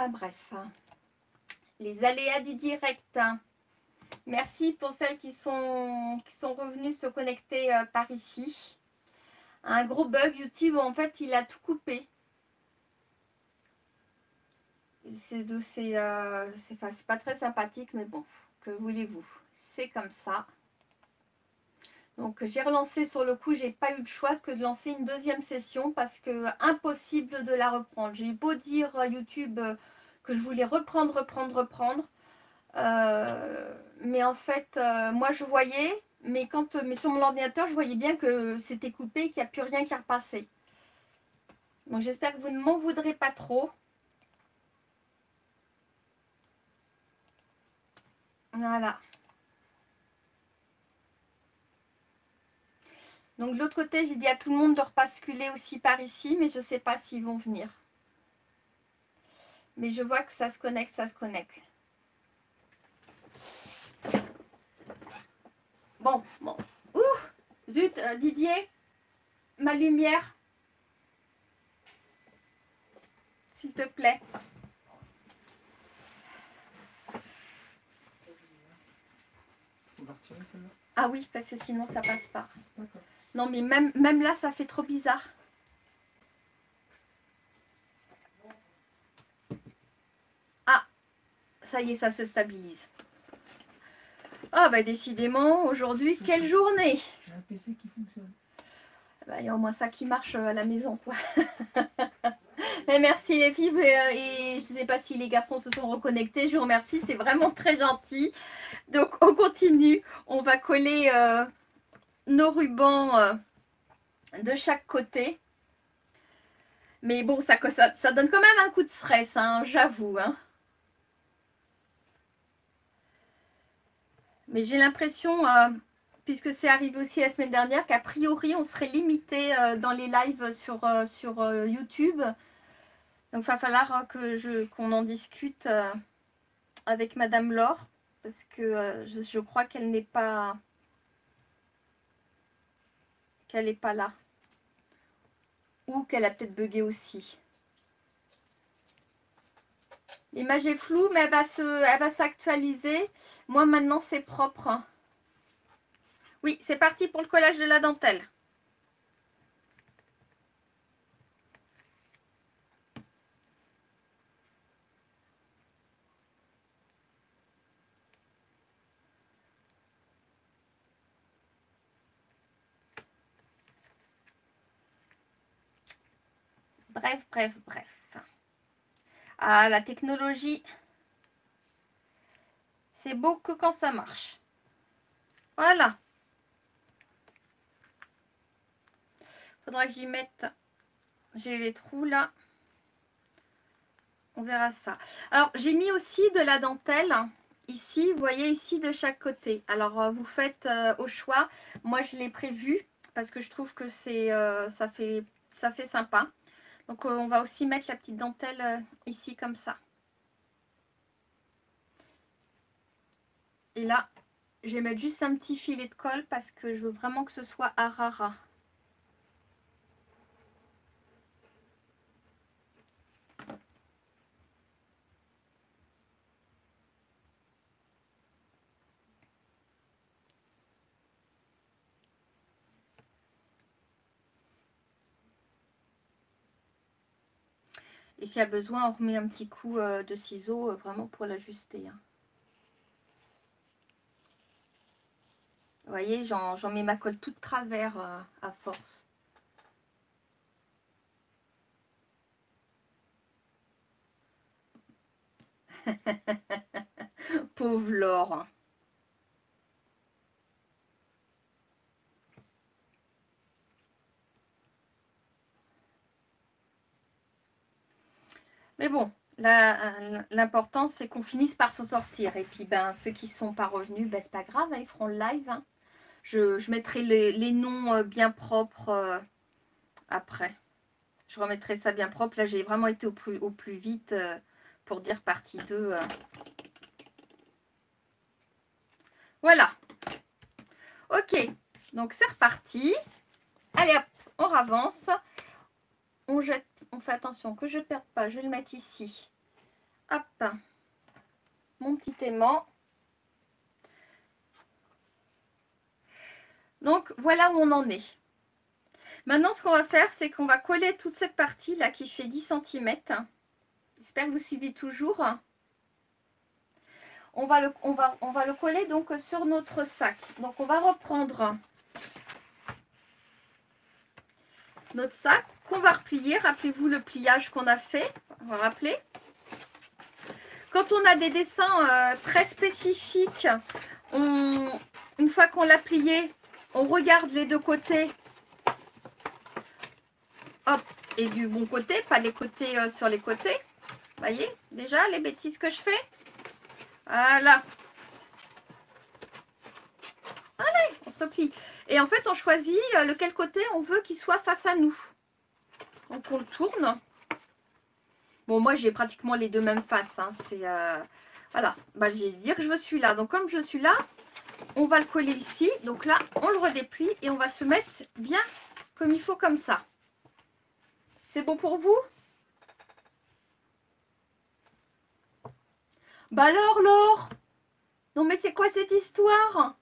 Enfin bref, les aléas du direct. Merci pour celles qui sont revenues se connecter par ici. Un gros bug YouTube, en fait, il a tout coupé. C'est pas très sympathique, mais bon, que voulez-vous? C'est comme ça. Donc j'ai relancé sur le coup, j'ai pas eu le choix que de lancer une deuxième session parce que impossible de la reprendre. J'ai beau dire à YouTube que je voulais reprendre. Mais en fait, moi je voyais, mais sur mon ordinateur, je voyais bien que c'était coupé, qu'il n'y a plus rien qui repassait. Donc j'espère que vous ne m'en voudrez pas trop. Voilà. Donc de l'autre côté, j'ai dit à tout le monde de repasculer aussi par ici, mais je ne sais pas s'ils vont venir. Mais je vois que ça se connecte, Bon. Ouh, zut, Didier, ma lumière, s'il te plaît. On va retirer celle-là. Ah oui, parce que sinon ça passe pas. Non, mais même là, ça fait trop bizarre. Ah, ça y est, ça se stabilise. Ah bah décidément, aujourd'hui, quelle journée! J'ai un PC qui fonctionne. Bah, il y a au moins ça qui marche à la maison, quoi. Et merci les filles, et je ne sais pas si les garçons se sont reconnectés, je vous remercie, c'est vraiment très gentil. Donc on continue, on va coller nos rubans de chaque côté. Mais bon, ça donne quand même un coup de stress, hein, j'avoue. Hein. Mais j'ai l'impression, puisque c'est arrivé aussi la semaine dernière, qu'a priori, on serait limité dans les lives sur YouTube. Donc, il va falloir qu'on en discute avec Madame Laure, parce que je crois qu'elle n'est pas là. Ou qu'elle a peut-être bugué aussi. L'image est floue, mais elle va s'actualiser. Moi, maintenant, c'est propre. Oui, c'est parti pour le collage de la dentelle. Bref. Ah, la technologie, c'est beau que quand ça marche. Voilà. Faudra que j'y mette. J'ai les trous là. On verra ça. Alors, j'ai mis aussi de la dentelle. Ici, vous voyez, ici de chaque côté. Alors, vous faites au choix. Moi, je l'ai prévu parce que je trouve que ça fait sympa. Donc, on va aussi mettre la petite dentelle ici comme ça. Et là, je vais mettre juste un petit filet de colle parce que je veux vraiment que ce soit arara. Et s'il y a besoin, on remet un petit coup de ciseau vraiment pour l'ajuster. Hein. Vous voyez, j'en mets ma colle toute travers à force. Pauvre Laure. Mais bon, l'important c'est qu'on finisse par s'en sortir. Et puis ben ceux qui ne sont pas revenus, ben, c'est pas grave, hein, ils feront le live. Hein. Je mettrai les noms bien propres après. Je remettrai ça bien propre. Là, j'ai vraiment été au plus vite pour dire partie 2. Voilà. Ok. Donc, c'est reparti. Allez, hop, on avance. On jette. On fait attention que je ne perde pas. Je vais le mettre ici. Hop, mon petit aimant. Donc, voilà où on en est. Maintenant, ce qu'on va faire, c'est qu'on va coller toute cette partie-là qui fait 10 cm. J'espère que vous suivez toujours. On va le coller donc sur notre sac. Donc, on va reprendre notre sac qu'on va replier. Rappelez-vous le pliage qu'on a fait. On va rappeler. Quand on a des dessins très spécifiques, une fois qu'on l'a plié, on regarde les deux côtés. Hop, et du bon côté, pas les côtés sur les côtés. Voyez déjà les bêtises que je fais. Voilà. Allez, on se replie. Et en fait, on choisit lequel côté on veut qu'il soit face à nous. Donc, on le tourne. Bon, moi, j'ai pratiquement les deux mêmes faces. Hein. C'est voilà. Bah, j'ai dire que je suis là. Donc, comme je suis là, on va le coller ici. Donc là, on le redéplie et on va se mettre bien comme il faut, comme ça. C'est bon pour vous? Bah alors, Laure? Non, mais c'est quoi cette histoire?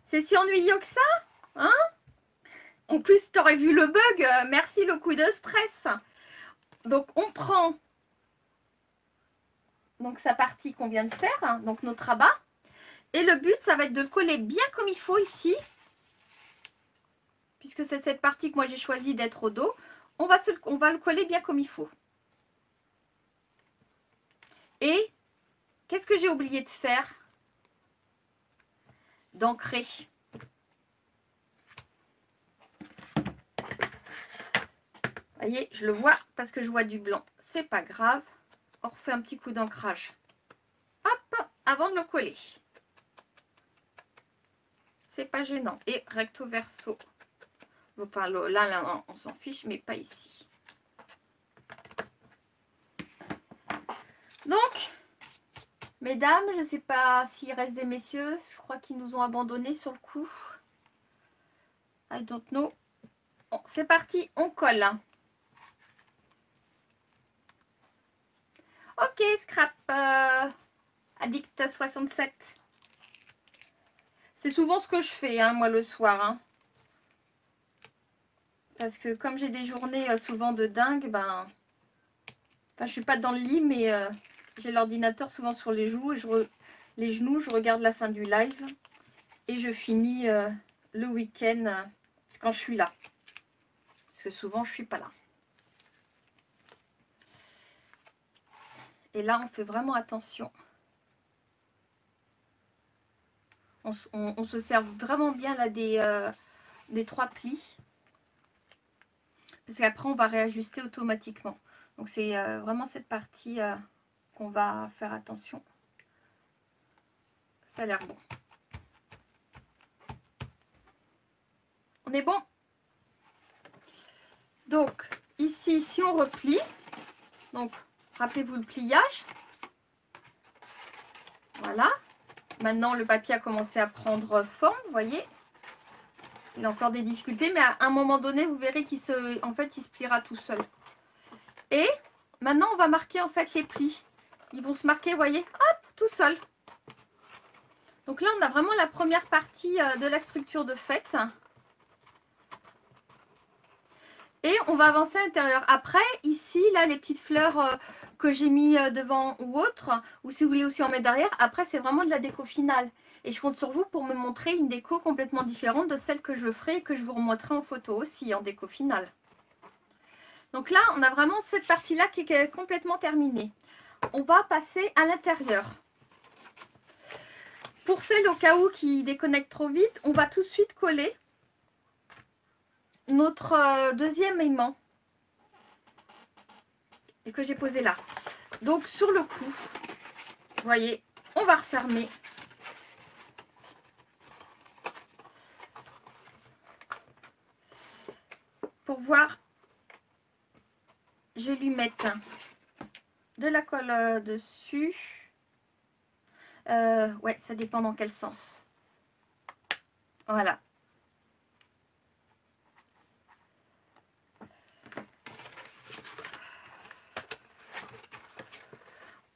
C'est si ennuyeux que ça? Hein? En plus, tu aurais vu le bug. Merci le coup de stress. Donc, on prend donc sa partie qu'on vient de faire, hein, donc notre rabat. Et le but, ça va être de le coller bien comme il faut ici. Puisque c'est cette partie que moi j'ai choisi d'être au dos. On va le coller bien comme il faut. Et qu'est-ce que j'ai oublié de faire? D'ancrer. Vous voyez, je le vois parce que je vois du blanc. C'est pas grave. On refait un petit coup d'ancrage. Hop, avant de le coller. C'est pas gênant. Et recto verso. Enfin, là, on s'en fiche, mais pas ici. Donc, mesdames, je ne sais pas s'il reste des messieurs. Je crois qu'ils nous ont abandonnés sur le coup. I don't know. Bon, c'est parti, on colle. Ok, scrap. Addict 67. C'est souvent ce que je fais, hein, moi, le soir. Hein. Parce que comme j'ai des journées souvent de dingue, ben... Enfin, je suis pas dans le lit, mais j'ai l'ordinateur souvent sur les genoux. Et je regarde la fin du live. Et je finis le week-end quand je suis là. Parce que souvent, je suis pas là. Et là, on fait vraiment attention. On se sert vraiment bien là des 3 plis. Parce qu'après, on va réajuster automatiquement. Donc, c'est vraiment cette partie qu'on va faire attention. Ça a l'air bon. On est bon? Donc, ici, si on replie, donc, rappelez-vous le pliage. Voilà. Maintenant, le papier a commencé à prendre forme, vous voyez. Il a encore des difficultés, mais à un moment donné, vous verrez qu'il se pliera tout seul. Et maintenant, on va marquer en fait les plis. Ils vont se marquer, vous voyez, hop, tout seul. Donc là, on a vraiment la première partie de la structure de fête. Et on va avancer à l'intérieur. Après, ici, là, les petites fleurs que j'ai mis devant ou autre, ou si vous voulez aussi en mettre derrière, après, c'est vraiment de la déco finale. Et je compte sur vous pour me montrer une déco complètement différente de celle que je ferai et que je vous remontrerai en photo aussi, en déco finale. Donc là, on a vraiment cette partie-là qui est complètement terminée. On va passer à l'intérieur. Pour celles au cas où qui déconnectent trop vite, on va tout de suite coller notre deuxième aimant et que j'ai posé là. Donc sur le coup, vous voyez, on va refermer. Pour voir, je vais lui mettre de la colle dessus. Ouais, ça dépend dans quel sens. Voilà.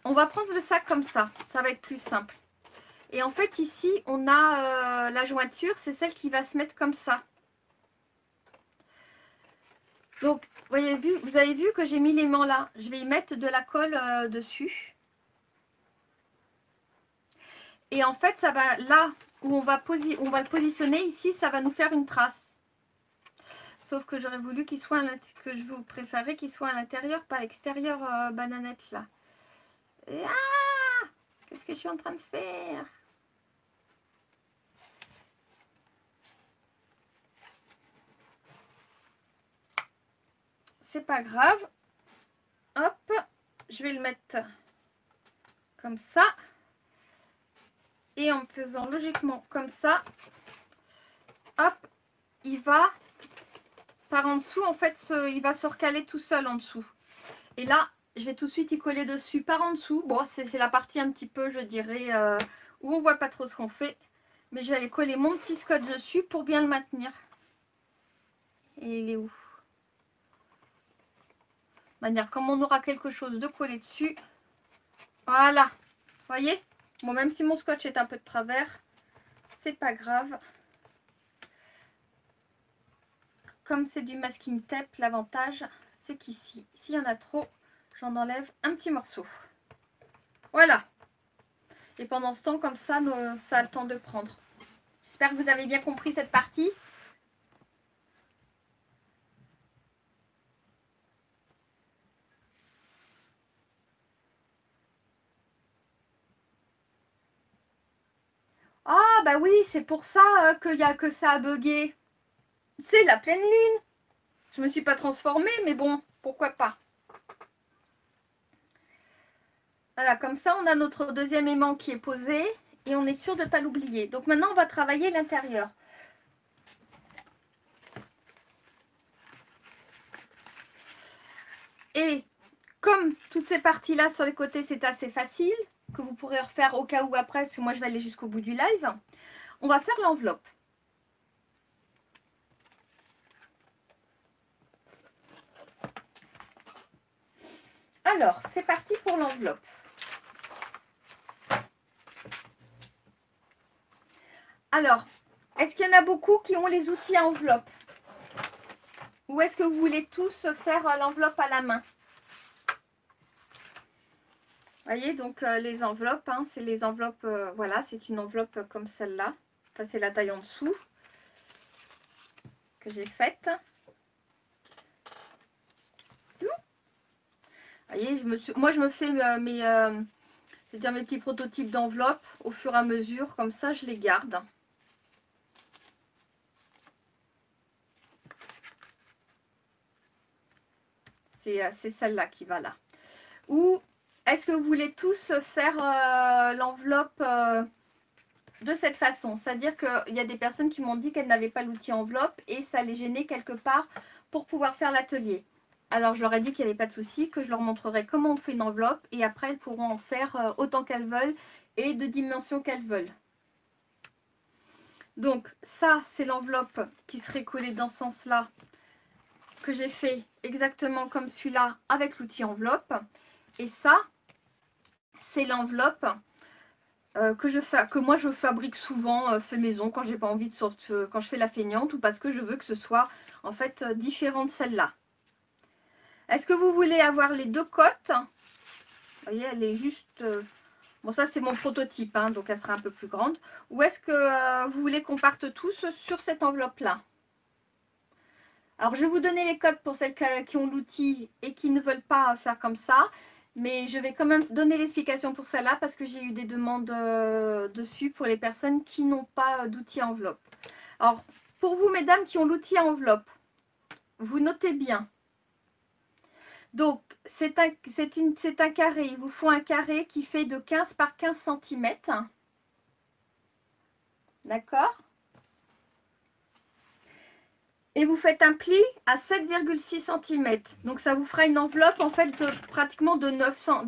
on va prendre le sac comme ça. Ça va être plus simple. Et en fait, ici, on a la jointure. C'est celle qui va se mettre comme ça. Donc, vous avez vu que j'ai mis l'aimant là. Je vais y mettre de la colle dessus. Et en fait, ça va là où on va le positionner ici, ça va nous faire une trace. Sauf que j'aurais voulu qu'il soit que je vous préférerais qu'il soit à l'intérieur, pas à l'extérieur, bananette là. Et qu'est-ce que je suis en train de faire? C'est pas grave. Hop, je vais le mettre comme ça. Et en me faisant logiquement comme ça, hop, il va par en dessous, en fait, il va se recaler tout seul en dessous. Et là, je vais tout de suite y coller dessus par en dessous. Bon, c'est la partie un petit peu, je dirais, où on voit pas trop ce qu'on fait. Mais je vais aller coller mon petit scotch dessus pour bien le maintenir. Et il est où? De manière, comme on aura quelque chose de collé dessus. Voilà. Vous voyez? Bon, même si mon scotch est un peu de travers, c'est pas grave. Comme c'est du masking tape, l'avantage, c'est qu'ici, s'il y en a trop, j'en enlève un petit morceau. Voilà. Et pendant ce temps, comme ça, ça a le temps de prendre. J'espère que vous avez bien compris cette partie. Ah, bah oui, c'est pour ça que ça a bugué. C'est la pleine lune. Je me suis pas transformée, mais bon, pourquoi pas. Voilà, comme ça, on a notre deuxième aimant qui est posé et on est sûr de ne pas l'oublier. Donc maintenant, on va travailler l'intérieur. Et comme toutes ces parties-là sur les côtés, c'est assez facile, que vous pourrez refaire au cas où après, parce que moi, je vais aller jusqu'au bout du live, on va faire l'enveloppe. Alors, c'est parti pour l'enveloppe. Alors, est-ce qu'il y en a beaucoup qui ont les outils à enveloppe? Ou est-ce que vous voulez tous faire l'enveloppe à la main? Vous voyez, donc les enveloppes, hein, c'est les enveloppes, voilà, c'est une enveloppe comme celle-là. Ça, c'est la taille en dessous que j'ai faite. Vous voyez, moi, je me fais mes petits prototypes d'enveloppes au fur et à mesure. Comme ça, je les garde. C'est celle-là qui va là. Ou est-ce que vous voulez tous faire l'enveloppe de cette façon? C'est-à-dire qu'il y a des personnes qui m'ont dit qu'elles n'avaient pas l'outil enveloppe et ça les gênait quelque part pour pouvoir faire l'atelier. Alors je leur ai dit qu'il n'y avait pas de souci, que je leur montrerai comment on fait une enveloppe et après elles pourront en faire autant qu'elles veulent et de dimensions qu'elles veulent. Donc ça, c'est l'enveloppe qui serait collée dans ce sens-là, que j'ai fait exactement comme celui-là avec l'outil enveloppe. Et ça, c'est l'enveloppe que moi je fabrique souvent fait maison quand j'ai pas envie de sortir, quand je fais la feignante ou parce que je veux que ce soit en fait différent de celle-là. Est-ce que vous voulez avoir les deux côtes? Vous voyez, elle est juste... bon, ça c'est mon prototype, hein, donc elle sera un peu plus grande. Ou est-ce que vous voulez qu'on parte tous sur cette enveloppe-là? Alors, je vais vous donner les codes pour celles qui ont l'outil et qui ne veulent pas faire comme ça. Mais je vais quand même donner l'explication pour celle-là parce que j'ai eu des demandes dessus pour les personnes qui n'ont pas d'outil enveloppe. Alors, pour vous, mesdames, qui ont l'outil enveloppe, vous notez bien. Donc, c'est un carré. Il vous faut un carré qui fait de 15 par 15 cm. D'accord? Et vous faites un pli à 7,6 cm. Donc ça vous fera une enveloppe en fait pratiquement de 9, ça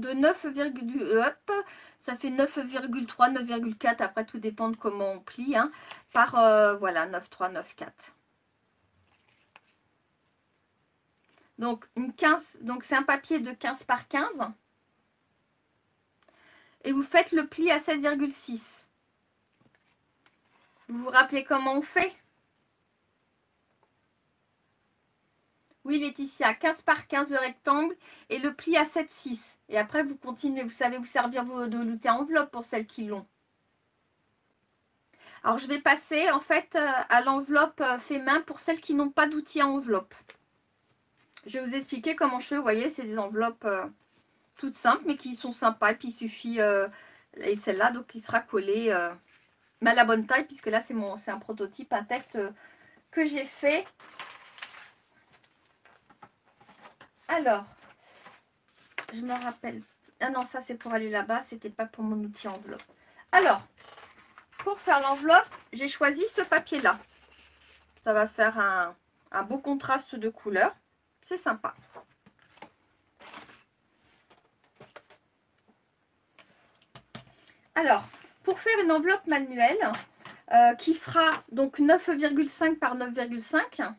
fait 9,3, 9,4. Après tout dépend de comment on plie. Hein, par voilà 9,3, 9,4. Donc c'est un papier de 15 par 15. et vous faites le pli à 7,6. Vous vous rappelez comment on fait? Oui, Laetitia, 15 par 15 le rectangle et le pli à 7,6. Et après, vous continuez, vous savez vous servir de velouté enveloppe pour celles qui l'ont. Alors, je vais passer en fait à l'enveloppe fait main pour celles qui n'ont pas d'outil à enveloppe. Je vais vous expliquer comment je fais. Vous voyez, c'est des enveloppes toutes simples, mais qui sont sympas. Et puis, il suffit, et celle-là, donc, il sera collé, mais à la bonne taille, puisque là, c'est un prototype, un test que j'ai fait. Alors, je me rappelle. Ah non, ça, c'est pour aller là-bas. C'était pas pour mon outil enveloppe. Alors, pour faire l'enveloppe, j'ai choisi ce papier-là. Ça va faire un beau contraste de couleurs. C'est sympa. Alors, pour faire une enveloppe manuelle qui fera donc 9,5 par 9,5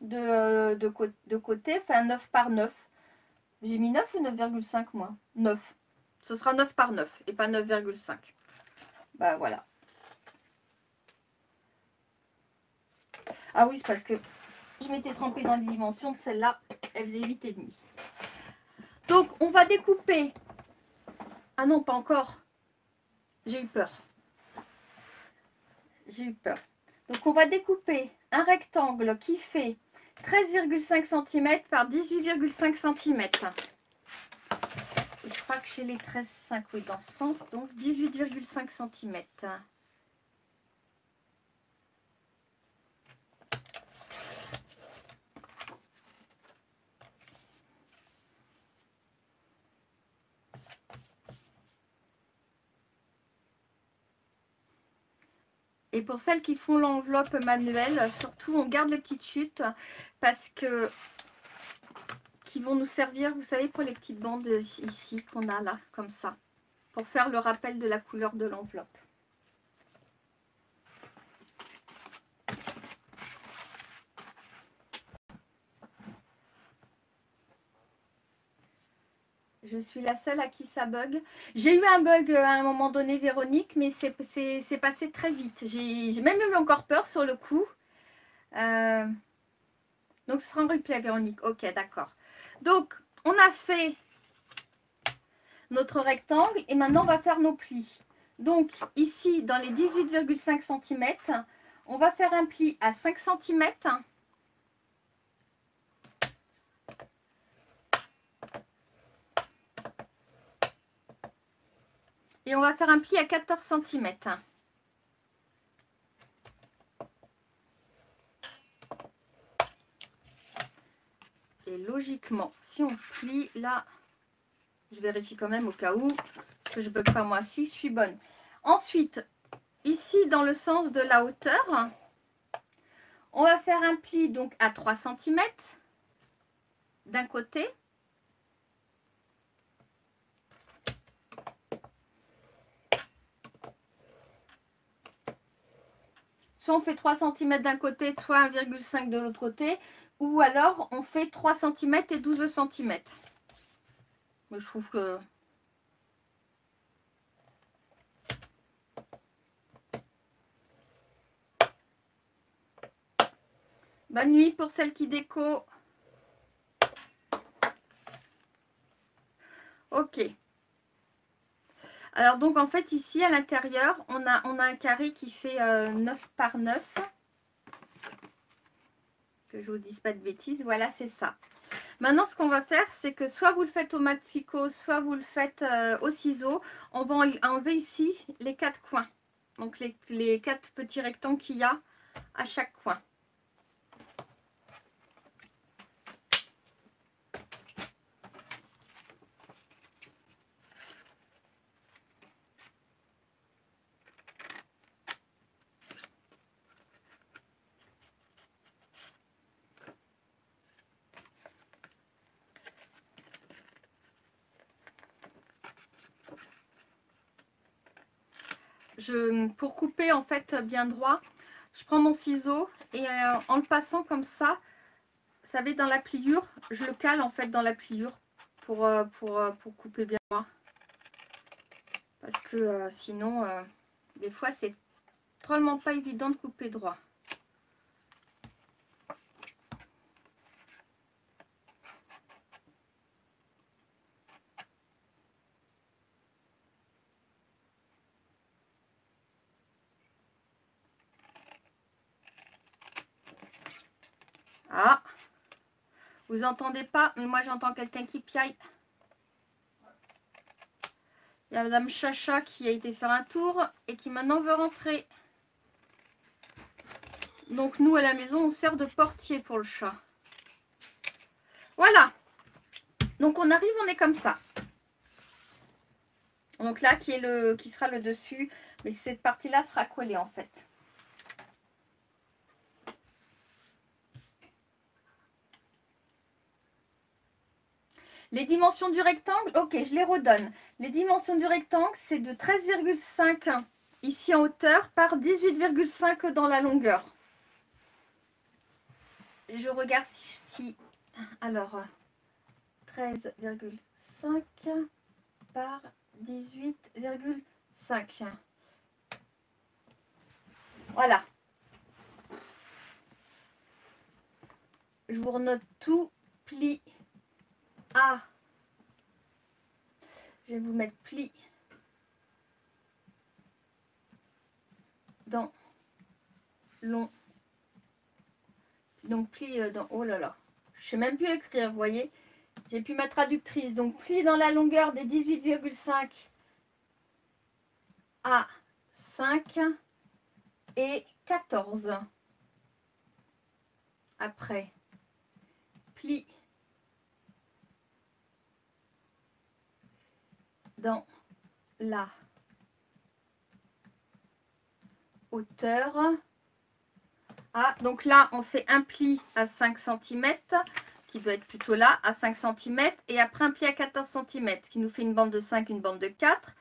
de côté, enfin 9 par 9. J'ai mis 9 ou 9,5 moi? 9. Ce sera 9 par 9 et pas 9,5. Bah voilà. Ah oui, c'est parce que je m'étais trompée dans les dimensions de celle-là. Elle faisait 8,5. Donc, on va découper. Ah non, pas encore. J'ai eu peur. J'ai eu peur. Donc, on va découper un rectangle qui fait 13,5 cm par 18,5 cm. Je crois que j'ai les 13,5, oui, dans ce sens. Donc, 18,5 cm. Et pour celles qui font l'enveloppe manuelle, surtout on garde les petites chutes parce que qui vont nous servir, vous savez, pour les petites bandes ici qu'on a là, comme ça, pour faire le rappel de la couleur de l'enveloppe. Je suis la seule à qui ça bug. J'ai eu un bug à un moment donné, Véronique, mais c'est passé très vite. J'ai même eu encore peur sur le coup. Donc, ce sera en replay, Véronique. Ok, d'accord. Donc, on a fait notre rectangle et maintenant, on va faire nos plis. Donc, ici, dans les 18,5 cm, on va faire un pli à 5 cm. Et on va faire un pli à 14 cm. Et logiquement, si on plie là, je vérifie quand même au cas où que je ne bug pas moi, si je suis bonne. Ensuite, ici dans le sens de la hauteur, on va faire un pli donc à 3 cm d'un côté. Soit on fait 3 cm d'un côté, soit 1,5 de l'autre côté, ou alors on fait 3 cm et 12 cm. Mais je trouve que... Bonne nuit pour celles qui déco. Ok. Alors donc en fait ici à l'intérieur, on a un carré qui fait 9 par 9. Que je vous dise pas de bêtises, voilà c'est ça. Maintenant ce qu'on va faire c'est que soit vous le faites au matricot, soit vous le faites au ciseau. On va enlever ici les 4 coins. Donc les 4 petits rectangles qu'il y a à chaque coin. Pour couper en fait bien droit, je prends mon ciseau et en le passant comme ça, vous savez dans la pliure, je le cale en fait dans la pliure pour couper bien droit. Parce que sinon, des fois, c'est drôlement pas évident de couper droit. Ah, vous entendez pas, mais moi j'entends quelqu'un qui piaille. Il y a Madame Chacha qui a été faire un tour et qui maintenant veut rentrer. Donc nous à la maison on sert de portier pour le chat. Voilà. Donc on arrive, on est comme ça. Donc là qui sera le dessus, mais cette partie-là sera collée en fait. Les dimensions du rectangle, ok, je les redonne. Les dimensions du rectangle, c'est de 13,5 ici en hauteur par 18,5 dans la longueur. Je regarde si alors, 13,5 par 18,5. Voilà. Je vous renote tout. Pli A. Je vais vous mettre pli dans long. Donc pli dans... Oh là là. Je ne sais même plus écrire, vous voyez. J'ai plus ma traductrice. Donc pli dans la longueur des 18,5 à 5 et 14. Après, pli dans la hauteur. Ah, donc là, on fait un pli à 5 cm, qui doit être plutôt là, à 5 cm, et après un pli à 14 cm, qui nous fait une bande de 5, une bande de 4.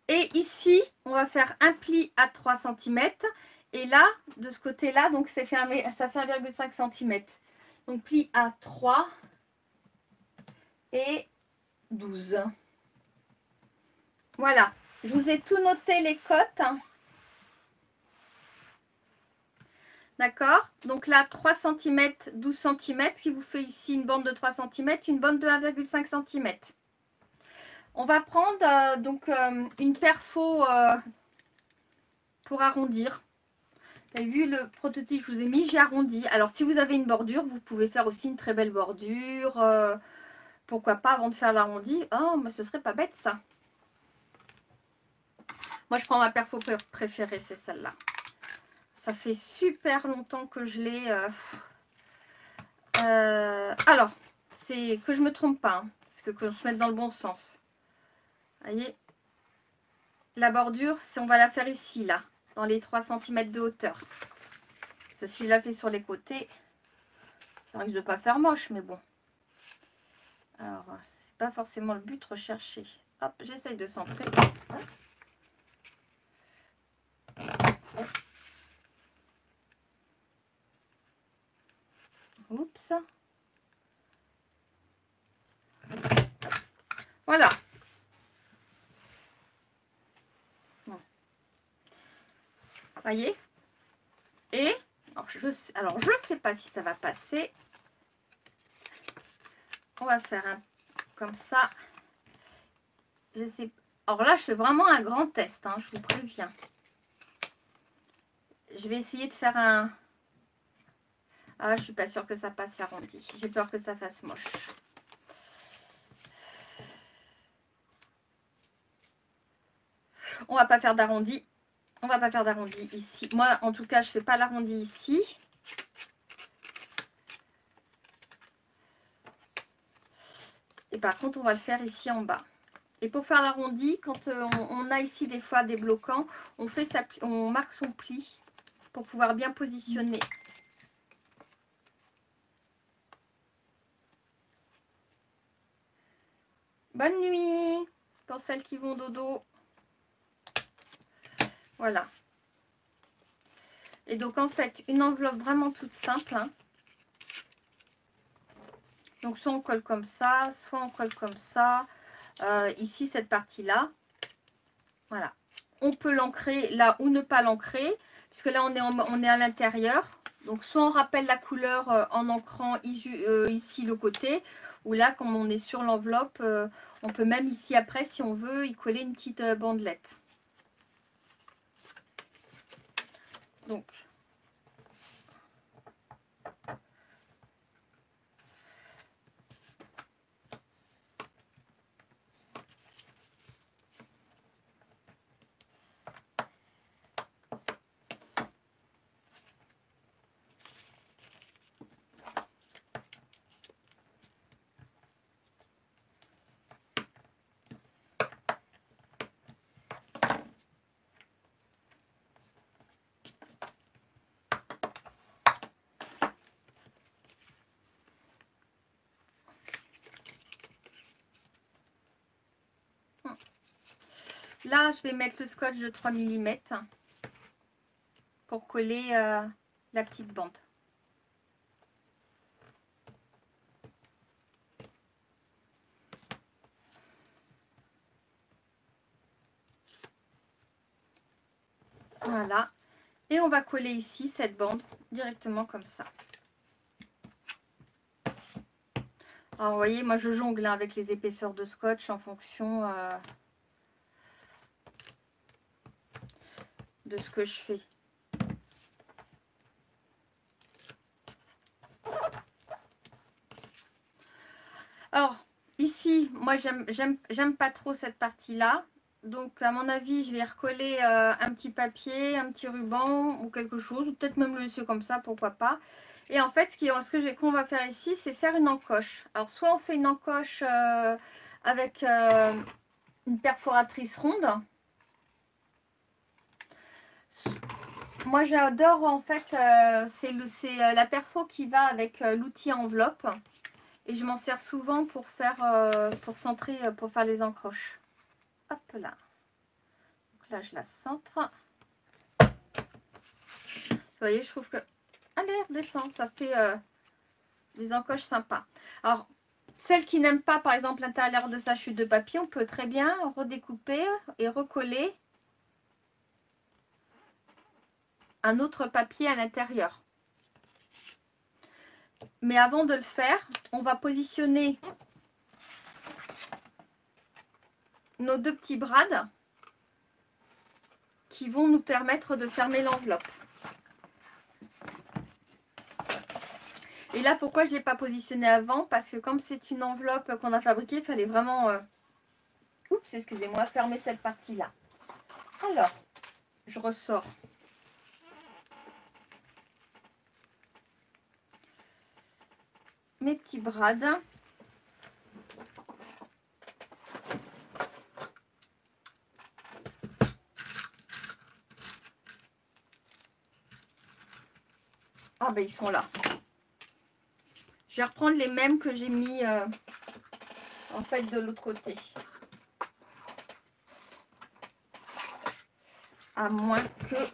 Et ici, on va faire un pli à 3 cm, et là, de ce côté-là, donc ça fait 1,5 cm. Donc pli à 3 et 12. Voilà, je vous ai tout noté les cotes. D'accord? Donc là, 3 cm, 12 cm, ce qui vous fait ici une bande de 3 cm, une bande de 1,5 cm. On va prendre une perfo pour arrondir. Vous avez vu le prototype que je vous ai mis, j'ai arrondi. Alors si vous avez une bordure, vous pouvez faire aussi une très belle bordure. Pourquoi pas avant de faire l'arrondi. Oh, mais ce serait pas bête ça. Moi je prends ma perfo préférée, c'est celle-là. Ça fait super longtemps que je l'ai. Alors, c'est que je me trompe pas, hein, parce que je se mette dans le bon sens. Vous voyez, la bordure, on va la faire ici, là, dans les 3 cm de hauteur. Parce que si je la fais sur les côtés, ça risque de pas faire moche, mais bon. Alors, c'est pas forcément le but recherché. Hop, j'essaye de centrer. Oups. Voilà. Bon. Voyez. Et alors je sais pas si ça va passer. On va faire un comme ça. Je sais. Alors là, je fais vraiment un grand test, hein, je vous préviens. Je vais essayer de faire un... Ah, je suis pas sûre que ça passe l'arrondi. J'ai peur que ça fasse moche. On va pas faire d'arrondi. On va pas faire d'arrondi ici. Moi, en tout cas, je fais pas l'arrondi ici. Et par contre, on va le faire ici en bas. Et pour faire l'arrondi, quand on a ici des fois des bloquants, on marque son pli pour pouvoir bien positionner. Bonne nuit pour celles qui vont dodo. Voilà. Et donc en fait, une enveloppe vraiment toute simple. Hein. Donc soit on colle comme ça, soit on colle comme ça. Ici, cette partie-là. Voilà. On peut l'ancrer là ou ne pas l'ancrer, puisque là on est à l'intérieur. Donc soit on rappelle la couleur en ancrant ici le côté, ou là comme on est sur l'enveloppe, on peut même ici après si on veut y coller une petite bandelette. Donc là je vais mettre le scotch de 3 mm pour coller la petite bande. Voilà. Et on va coller ici cette bande directement comme ça. Alors vous voyez, moi je jongle hein, avec les épaisseurs de scotch en fonction de ce que je fais. Alors ici, moi j'aime pas trop cette partie-là. Donc à mon avis, je vais recoller un petit papier, un petit ruban ou quelque chose, ou peut-être même le laisser comme ça, pourquoi pas. Et en fait, qu'on va faire ici, c'est faire une encoche. Alors soit on fait une encoche avec une perforatrice ronde. Moi j'adore en fait, c'est la perfo qui va avec l'outil enveloppe. Et je m'en sers souvent pour faire, pour centrer, pour faire les encoches. Hop là. Donc là je la centre. Vous voyez, je trouve que... Allez, redescend, ça fait des encoches sympas. Alors, celles qui n'aiment pas, par exemple, l'intérieur de sa chute de papier, on peut très bien redécouper et recoller un autre papier à l'intérieur. Mais avant de le faire, on va positionner nos deux petits brades qui vont nous permettre de fermer l'enveloppe. Et là, pourquoi je ne l'ai pas positionné avant? Parce que comme c'est une enveloppe qu'on a fabriquée, il fallait vraiment, oups, excusez-moi, fermer cette partie-là. Alors, je ressors mes petits brades. Ah ben ils sont là. Je vais reprendre les mêmes que j'ai mis en fait de l'autre côté. À moins que...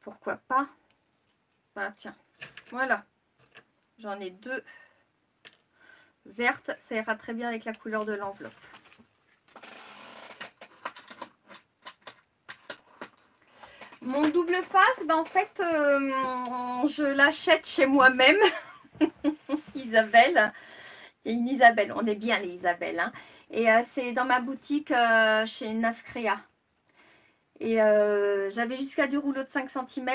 Pourquoi pas? Ah tiens, voilà. J'en ai deux vertes. Ça ira très bien avec la couleur de l'enveloppe. Mon double face, ben en fait, je l'achète chez moi-même. Isabelle. Il y a une Isabelle. On est bien les Isabelle. Hein. Et c'est dans ma boutique chez Nafcrea. Et j'avais jusqu'à du rouleau de 5 cm.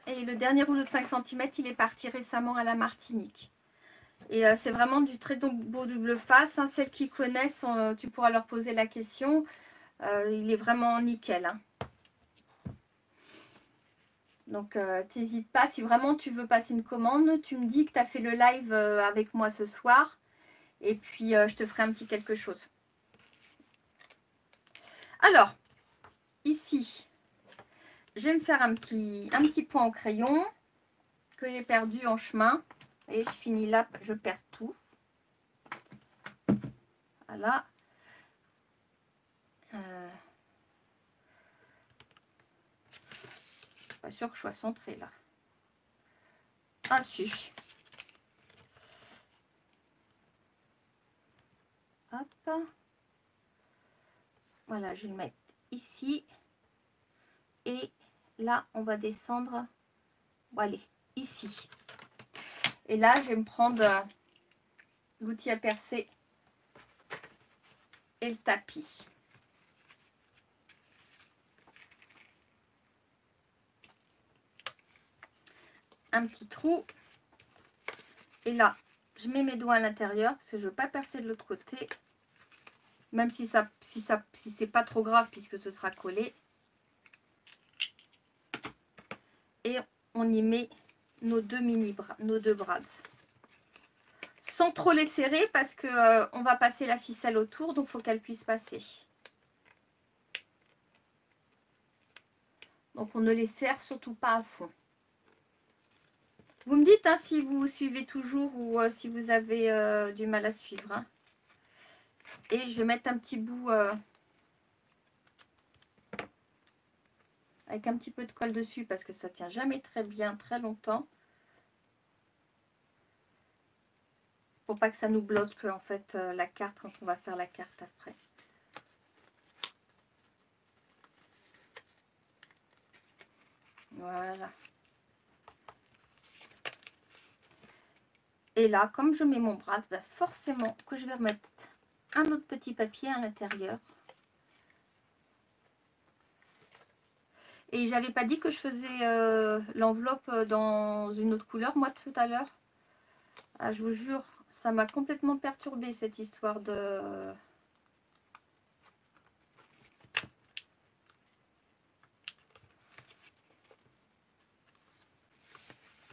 Et le dernier rouleau de 5 cm, il est parti récemment à la Martinique. Et c'est vraiment du très beau double face. Hein. Celles qui connaissent, tu pourras leur poser la question. Il est vraiment nickel. Hein. Donc, t'hésites pas. Si vraiment tu veux passer une commande, tu me dis que tu as fait le live avec moi ce soir. Et puis, je te ferai un petit quelque chose. Alors, ici, je vais me faire un petit point au crayon que j'ai perdu en chemin. Et je finis là, je perds tout. Voilà. Pas sûr que je sois centrée là. Ah si. Hop. Voilà, je vais le mettre ici. Et là, on va descendre, bon, allez, ici. Et là, je vais me prendre l'outil à percer et le tapis. Un petit trou. Et là, je mets mes doigts à l'intérieur parce que je ne veux pas percer de l'autre côté. Même si c'est pas trop grave puisque ce sera collé. Et on y met nos deux brads. Sans trop les serrer parce que on va passer la ficelle autour, donc il faut qu'elle puisse passer. Donc on ne les serre surtout pas à fond. Vous me dites hein, si vous suivez toujours ou si vous avez du mal à suivre. Hein. Et je vais mettre un petit bout avec un petit peu de colle dessus parce que ça tient jamais très bien, très longtemps. Pour pas que ça nous bloque en fait la carte quand on va faire la carte après. Voilà. Et là, comme je mets mon bras, ben forcément que je vais remettre un autre petit papier à l'intérieur. Et j'avais pas dit que je faisais l'enveloppe dans une autre couleur, moi, tout à l'heure. Ah, je vous jure, ça m'a complètement perturbée, cette histoire de...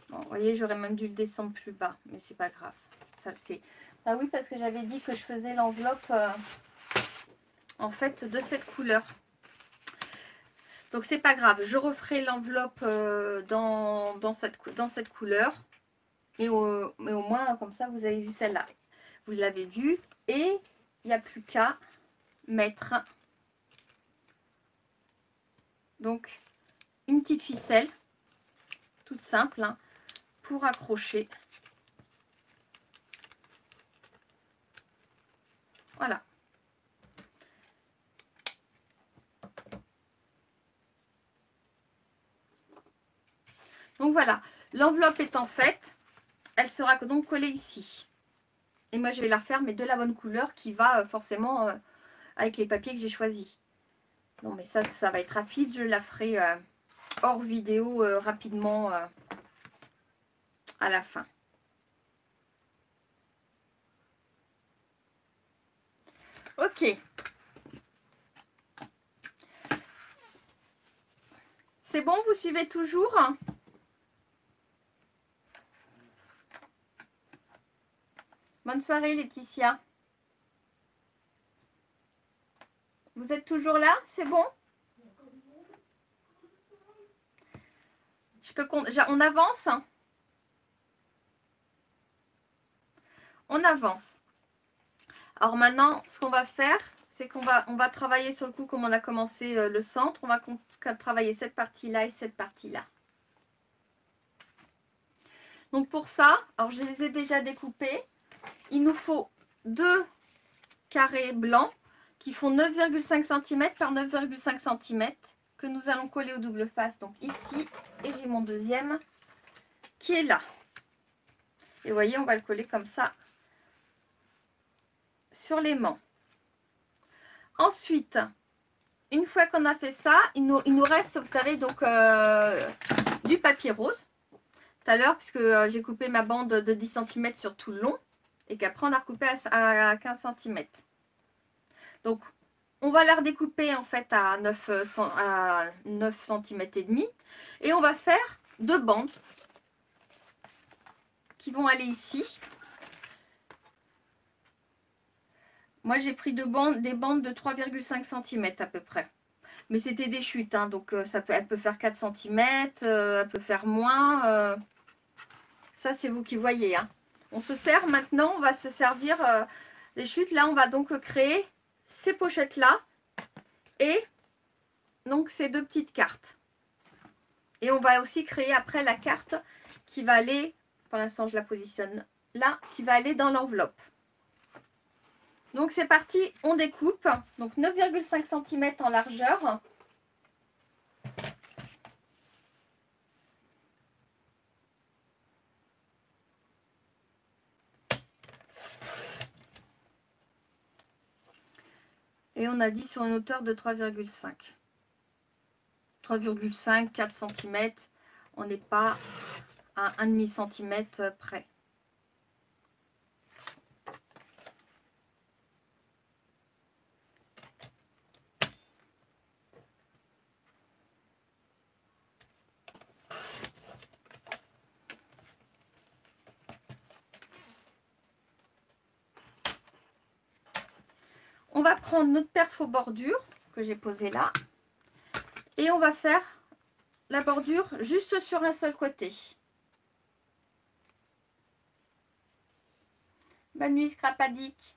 Bon, vous voyez, j'aurais même dû le descendre plus bas, mais c'est pas grave, ça le fait. Ah oui, parce que j'avais dit que je faisais l'enveloppe, en fait, de cette couleur. Donc, c'est pas grave, je referai l'enveloppe dans cette couleur. Mais au moins, comme ça, vous avez vu celle-là. Vous l'avez vue. Et il n'y a plus qu'à mettre donc une petite ficelle, toute simple, hein, pour accrocher. Voilà. Donc voilà, l'enveloppe étant faite, elle sera donc collée ici. Et moi, je vais la refaire, mais de la bonne couleur qui va forcément avec les papiers que j'ai choisis. Non, mais ça va être rapide. Je la ferai hors vidéo rapidement à la fin. Ok. C'est bon, vous suivez toujours ? Bonne soirée Laetitia. Vous êtes toujours là? C'est bon? On avance? On avance. Alors maintenant, ce qu'on va faire, c'est qu'on va travailler sur le coup comme on a commencé le centre. On va travailler cette partie-là et cette partie-là. Donc pour ça, alors je les ai déjà découpés. Il nous faut 2 carrés blancs qui font 9,5 cm par 9,5 cm que nous allons coller au double face. Donc ici, et j'ai mon deuxième qui est là. Et vous voyez, on va le coller comme ça sur l'aimant. Ensuite, une fois qu'on a fait ça, il nous reste, vous savez, donc du papier rose. Tout à l'heure, puisque j'ai coupé ma bande de 10 cm sur tout le long et qu'après on a recoupé à 15 cm. Donc, on va la redécouper en fait à 9 cm et demi et on va faire 2 bandes qui vont aller ici. Moi, j'ai pris des bandes de 3,5 cm à peu près. Mais c'était des chutes, hein, donc elle peut faire 4 cm, elle peut faire moins. Ça, c'est vous qui voyez. Hein. On se sert maintenant, on va se servir des chutes. Là, on va donc créer ces pochettes-là et donc ces 2 petites cartes. Et on va aussi créer après la carte qui va aller, pour l'instant, je la positionne là, qui va aller dans l'enveloppe. Donc c'est parti, on découpe. Donc 9,5 cm en largeur. Et on a dit sur une hauteur de 3,5. 3,5, 4 cm. On n'est pas à 1,5 cm près. On va prendre notre perfo bordure que j'ai posé là. Et on va faire la bordure juste sur un seul côté. Bonne nuit Scrapadic.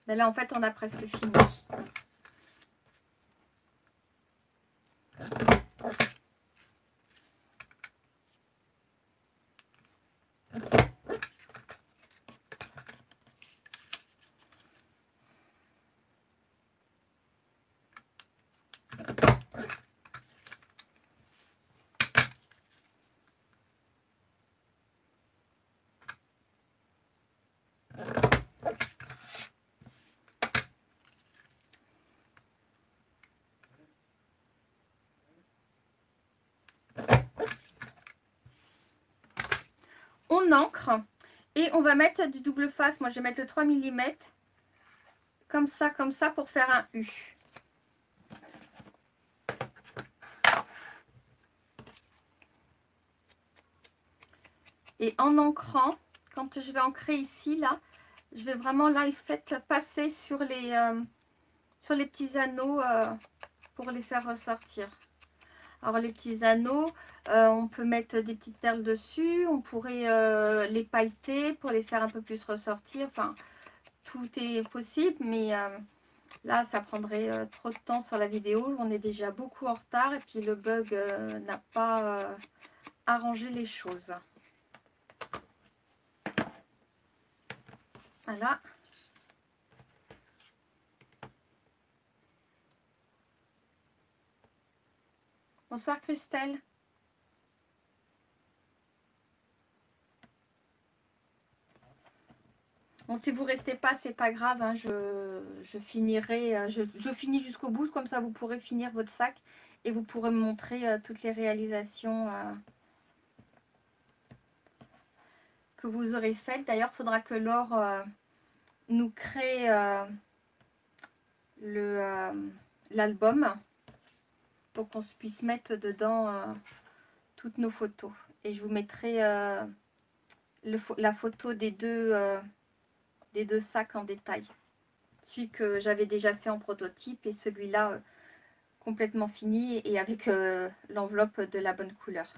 Ben là en fait on a presque fini. On encre et on va mettre du double face. Moi je vais mettre le 3 mm comme ça pour faire un U. Et en ancrant, quand je vais ancrer ici là, je vais vraiment là en fait passer sur les petits anneaux pour les faire ressortir. Alors les petits anneaux, on peut mettre des petites perles dessus, on pourrait les pailleter pour les faire un peu plus ressortir. Enfin, tout est possible, mais là, ça prendrait trop de temps sur la vidéo. On est déjà beaucoup en retard et puis le bug n'a pas arrangé les choses. Voilà. Bonsoir Christelle. Bon, si vous restez pas, c'est pas grave. Hein, je finirai, je finis jusqu'au bout, comme ça vous pourrez finir votre sac et vous pourrez me montrer toutes les réalisations que vous aurez faites. D'ailleurs, il faudra que Laure nous crée l'album pour qu'on puisse mettre dedans toutes nos photos. Et je vous mettrai la photo des deux sacs en détail. Celui que j'avais déjà fait en prototype et celui-là complètement fini et avec l'enveloppe de la bonne couleur.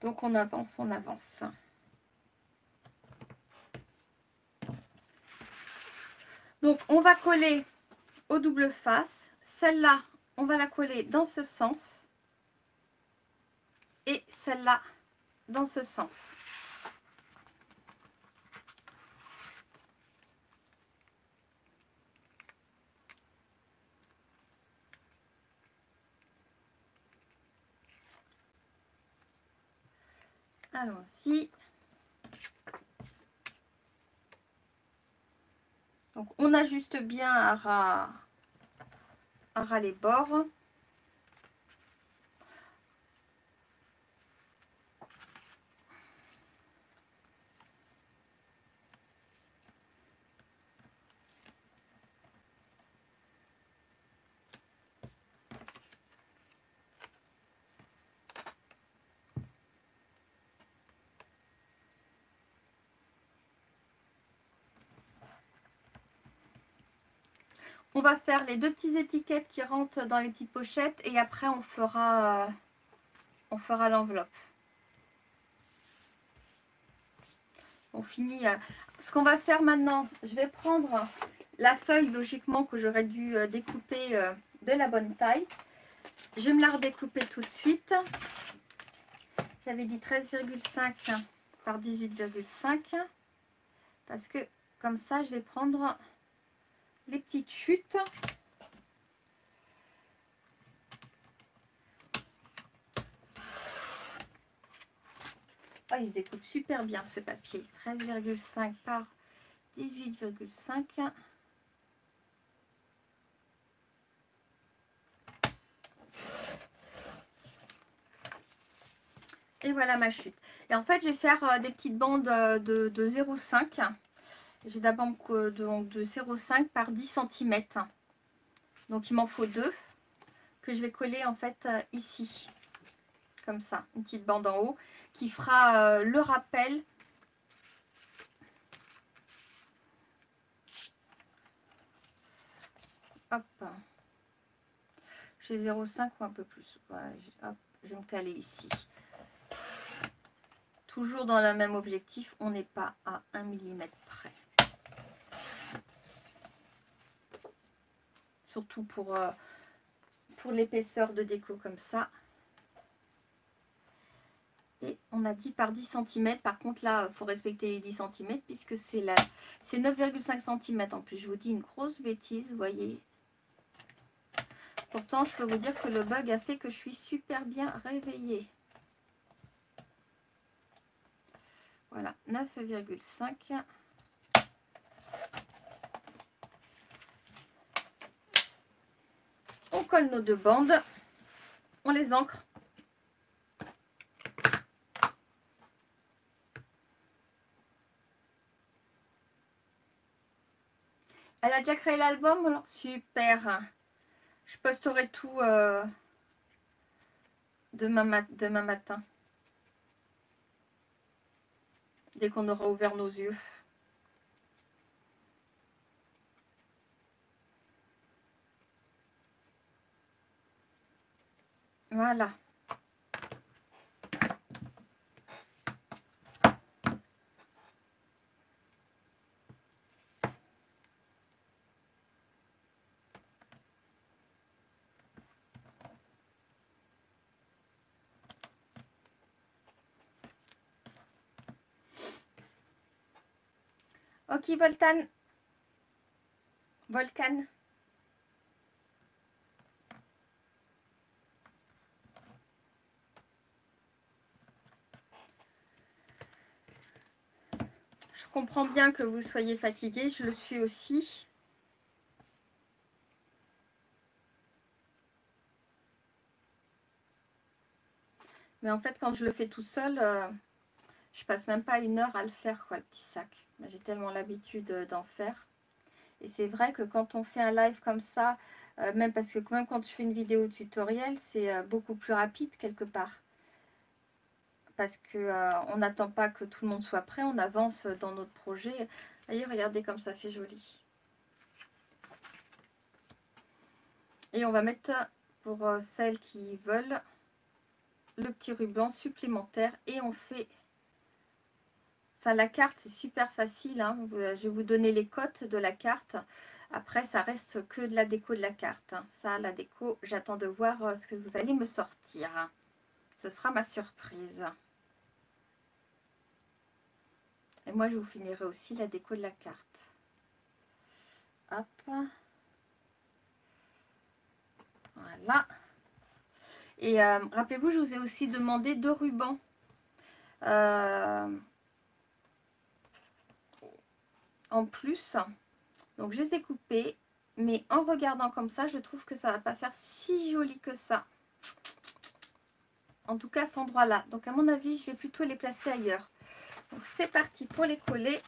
Donc on avance, on avance. Donc on va coller au double face. Celle-là, on va la coller dans ce sens. Et celle-là, dans ce sens. Allons-y. Donc on ajuste bien à ras les bords. On va faire les deux petites étiquettes qui rentrent dans les petites pochettes et après on fera l'enveloppe. On finit. Ce qu'on va faire maintenant, je vais prendre la feuille logiquement que j'aurais dû découper de la bonne taille. Je vais me la redécouper tout de suite. J'avais dit 13,5 par 18,5 parce que comme ça, je vais prendre les petites chutes. Oh, il se découpe super bien ce papier. 13,5 par 18,5. Et voilà ma chute. Et en fait, je vais faire des petites bandes de 0,5. J'ai d'abord de 0,5 par 10 cm. Donc, il m'en faut 2 que je vais coller en fait ici. Comme ça, une petite bande en haut qui fera le rappel. Hop. J'ai 0,5 ou un peu plus. Voilà, hop, je vais me caler ici. Toujours dans le même objectif, on n'est pas à 1 mm près. Surtout pour l'épaisseur de déco comme ça. Et on a dit par 10 cm. Par contre, là, il faut respecter les 10 cm puisque c'est 9,5 cm. En plus, je vous dis une grosse bêtise, vous voyez. Pourtant, je peux vous dire que le bug a fait que je suis super bien réveillée. Voilà, 9,5. On colle nos 2 bandes. On les ancre. Elle a déjà créé l'album, alors super. Je posterai tout demain matin. Dès qu'on aura ouvert nos yeux. Voilà. Ok, Volcan. Volcan. Je comprends bien que vous soyez fatigué, je le suis aussi. Mais en fait, quand je le fais tout seul, je passe même pas 1 heure à le faire, quoi, le petit sac. J'ai tellement l'habitude d'en faire. Et c'est vrai que quand on fait un live comme ça, même parce que même quand je fais une vidéo tutoriel, c'est beaucoup plus rapide quelque part. Parce que on n'attend pas que tout le monde soit prêt, on avance dans notre projet. D'ailleurs, regardez comme ça fait joli. Et on va mettre, pour celles qui veulent, le petit ruban supplémentaire. Et on fait... Enfin, la carte, c'est super facile. Hein. Je vais vous donner les cotes de la carte. Après, ça reste que de la déco de la carte. Hein. Ça, la déco, j'attends de voir ce que vous allez me sortir. Ce sera ma surprise. Et moi, je vous finirai aussi la déco de la carte. Hop. Voilà. Et rappelez-vous, je vous ai aussi demandé 2 rubans. En plus. Donc, je les ai coupés. Mais en regardant comme ça, je trouve que ça va pas faire si joli que ça. En tout cas, cet endroit-là. Donc, à mon avis, je vais plutôt les placer ailleurs. Donc, c'est parti pour les coller.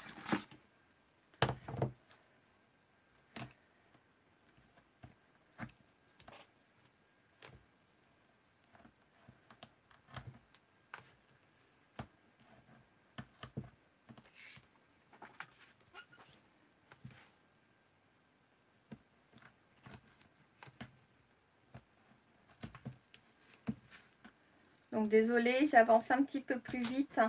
Donc, désolée, j'avance un petit peu plus vite.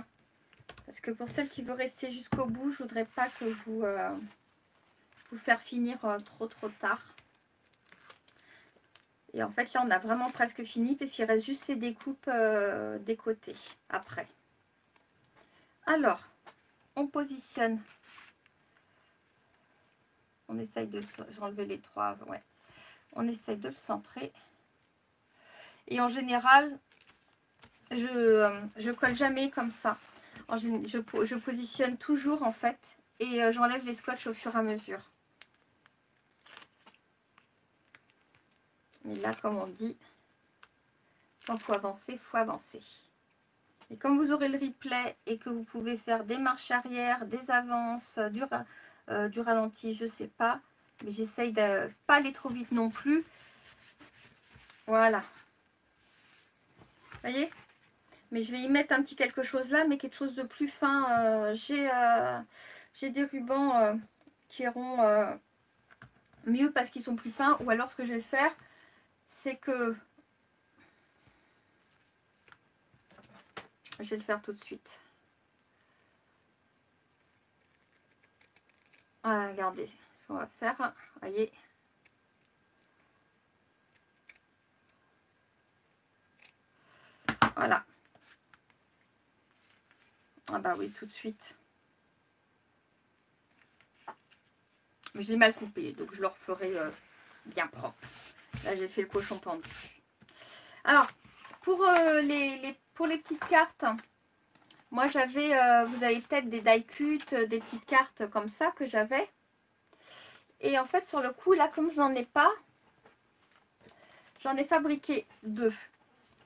Parce que pour celle qui veut rester jusqu'au bout, je voudrais pas que vous faire finir trop tard. Et en fait, là, on a vraiment presque fini parce qu'il reste juste les découpes des côtés après. Alors, on positionne. On essaye de le... J'ai enlevé les trois, ouais. On essaye de le centrer. Et en général, je colle jamais comme ça. Je positionne toujours en fait. Et j'enlève les scotch au fur et à mesure. Mais là, comme on dit, quand il faut avancer, il faut avancer. Et comme vous aurez le replay et que vous pouvez faire des marches arrière, des avances, du ralenti, je sais pas. Mais j'essaye de ne pas aller trop vite non plus. Voilà. Vous voyez? Mais je vais y mettre un petit quelque chose là, mais quelque chose de plus fin. J'ai des rubans qui iront mieux parce qu'ils sont plus fins. Ou alors ce que je vais faire, c'est que... Je vais le faire tout de suite. Voilà, regardez ce qu'on va faire. Voyez. Voilà. Ah bah oui, tout de suite. Mais je l'ai mal coupé, donc je le referai bien propre. Là, j'ai fait le cochon pendu. Alors, pour les petites cartes, moi j'avais, vous avez peut-être des die cut, des petites cartes comme ça que j'avais. Et en fait, sur le coup, là, comme je n'en ai pas, j'en ai fabriqué deux.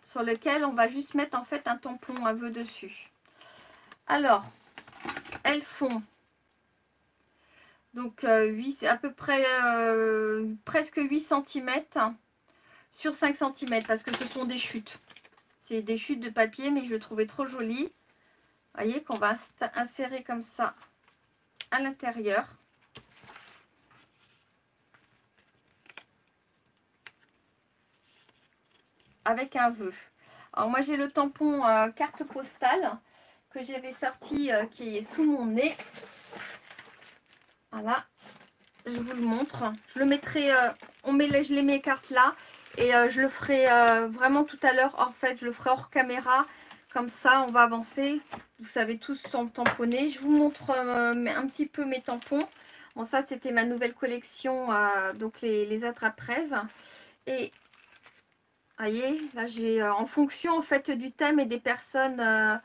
Sur lequel on va juste mettre en fait un tampon à vœux dessus. Alors, elles font donc 8, à peu près presque 8 cm sur 5 cm parce que ce sont des chutes. C'est des chutes de papier, mais je le trouvais trop joli. Vous voyez qu'on va insérer comme ça à l'intérieur. Avec un vœu. Alors moi j'ai le tampon carte postale que j'avais sorti qui est sous mon nez. Voilà, je vous le montre. Je le mettrai, je les mets cartes là et je le ferai vraiment tout à l'heure. En fait, je le ferai hors caméra. Comme ça, on va avancer. Vous savez tous tamponner. Je vous montre un petit peu mes tampons. Bon, ça c'était ma nouvelle collection, donc les attrape-rêves. Et voyez, là j'ai en fonction en fait du thème et des personnes à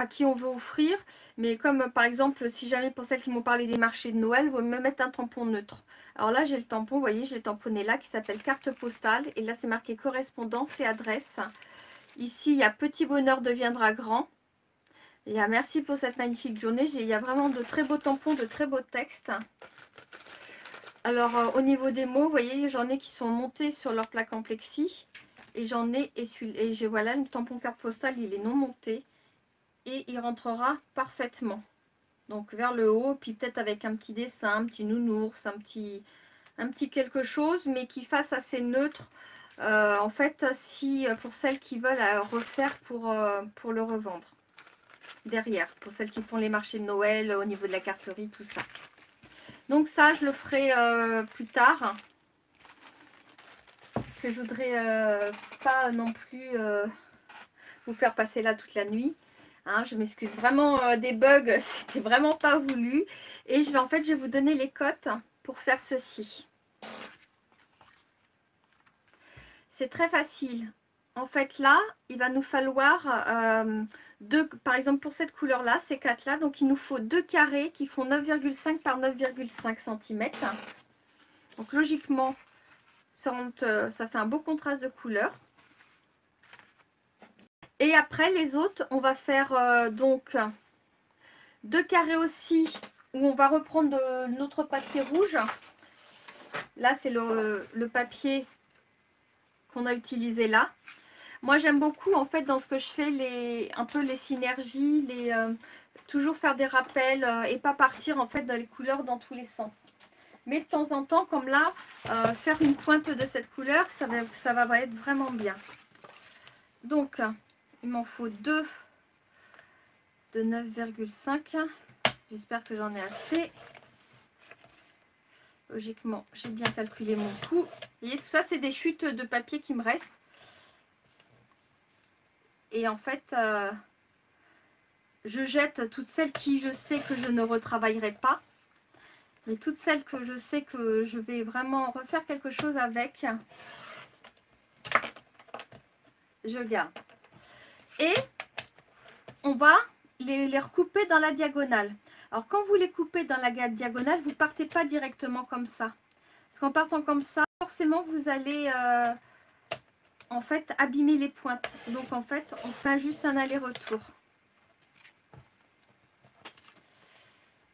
qui on veut offrir. Mais comme par exemple, si jamais pour celles qui m'ont parlé des marchés de Noël, vous me mettre un tampon neutre. Alors là j'ai le tampon, vous voyez, j'ai tamponné là qui s'appelle carte postale. Et là c'est marqué correspondance et adresse. Ici il y a petit bonheur deviendra grand. Et merci pour cette magnifique journée. Il y a vraiment de très beaux tampons, de très beaux textes. Alors au niveau des mots, vous voyez, j'en ai qui sont montés sur leur plaque en plexi. Et j'en ai, et j'ai voilà, le tampon carte postale, il est non monté. Et il rentrera parfaitement. Donc vers le haut, puis peut-être avec un petit dessin, un petit nounours, un petit quelque chose, mais qui fasse assez neutre. En fait, si pour celles qui veulent refaire pour le revendre. Derrière, pour celles qui font les marchés de Noël, au niveau de la carterie, tout ça. Donc ça, je le ferai plus tard. Parce que je voudrais pas non plus vous faire passer là toute la nuit. Hein, je m'excuse vraiment des bugs, c'était vraiment pas voulu. Et je vais vous donner les cotes pour faire ceci. C'est très facile. En fait là, il va nous falloir par exemple pour cette couleur là, ces quatre là, donc il nous faut deux carrés qui font 9,5 par 9,5 cm. Donc logiquement, ça fait un beau contraste de couleurs. Et après les autres, on va faire donc deux carrés aussi où on va reprendre notre papier rouge. Là c'est le papier qu'on a utilisé là. Moi j'aime beaucoup en fait dans ce que je fais un peu les synergies, toujours faire des rappels et pas partir en fait dans les couleurs dans tous les sens. Mais de temps en temps comme là, faire une pointe de cette couleur, ça va être vraiment bien. Donc il m'en faut deux de 9,5. J'espère que j'en ai assez. Logiquement, j'ai bien calculé mon coût. Vous voyez, tout ça, c'est des chutes de papier qui me restent. Et en fait, je jette toutes celles qui je sais que je ne retravaillerai pas. Mais toutes celles que je sais que je vais vraiment refaire quelque chose avec, je garde. Et on va les recouper dans la diagonale. Alors quand vous les coupez dans la diagonale, vous ne partez pas directement comme ça. Parce qu'en partant comme ça, forcément vous allez en fait abîmer les pointes. Donc en fait on fait juste un aller-retour.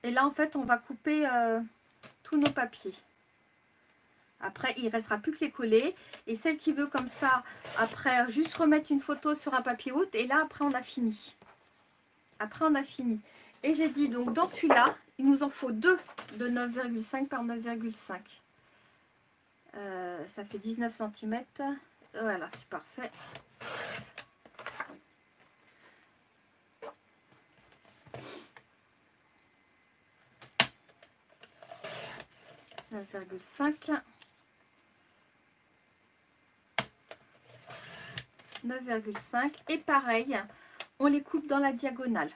Et là en fait on va couper tous nos papiers. Après il ne restera plus que les coller. Et celle qui veut comme ça, après juste remettre une photo sur un papier haute. Et là après on a fini. Après on a fini. Et j'ai dit donc dans celui-là, il nous en faut deux de 9,5 par 9,5. Ça fait 19 cm. Voilà, c'est parfait. « 9,5 » 9,5 et pareil, on les coupe dans la diagonale.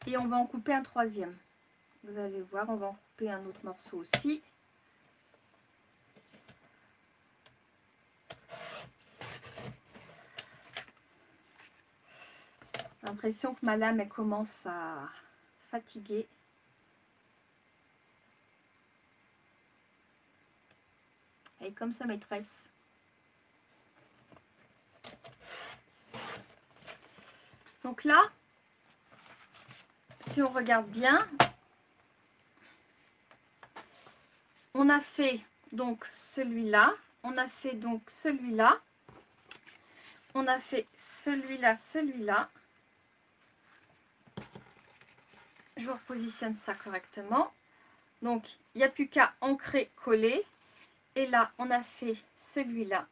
Et on va en couper un troisième. Vous allez voir, on va en couper un autre morceau aussi. J'ai l'impression que ma lame elle commence à fatiguer. Elle est comme sa maîtresse. Donc là, si on regarde bien, on a fait donc celui-là, on a fait donc celui-là, on a fait celui-là, celui-là. Je repositionne ça correctement. Donc, il n'y a plus qu'à ancrer, coller. Et là, on a fait celui-là,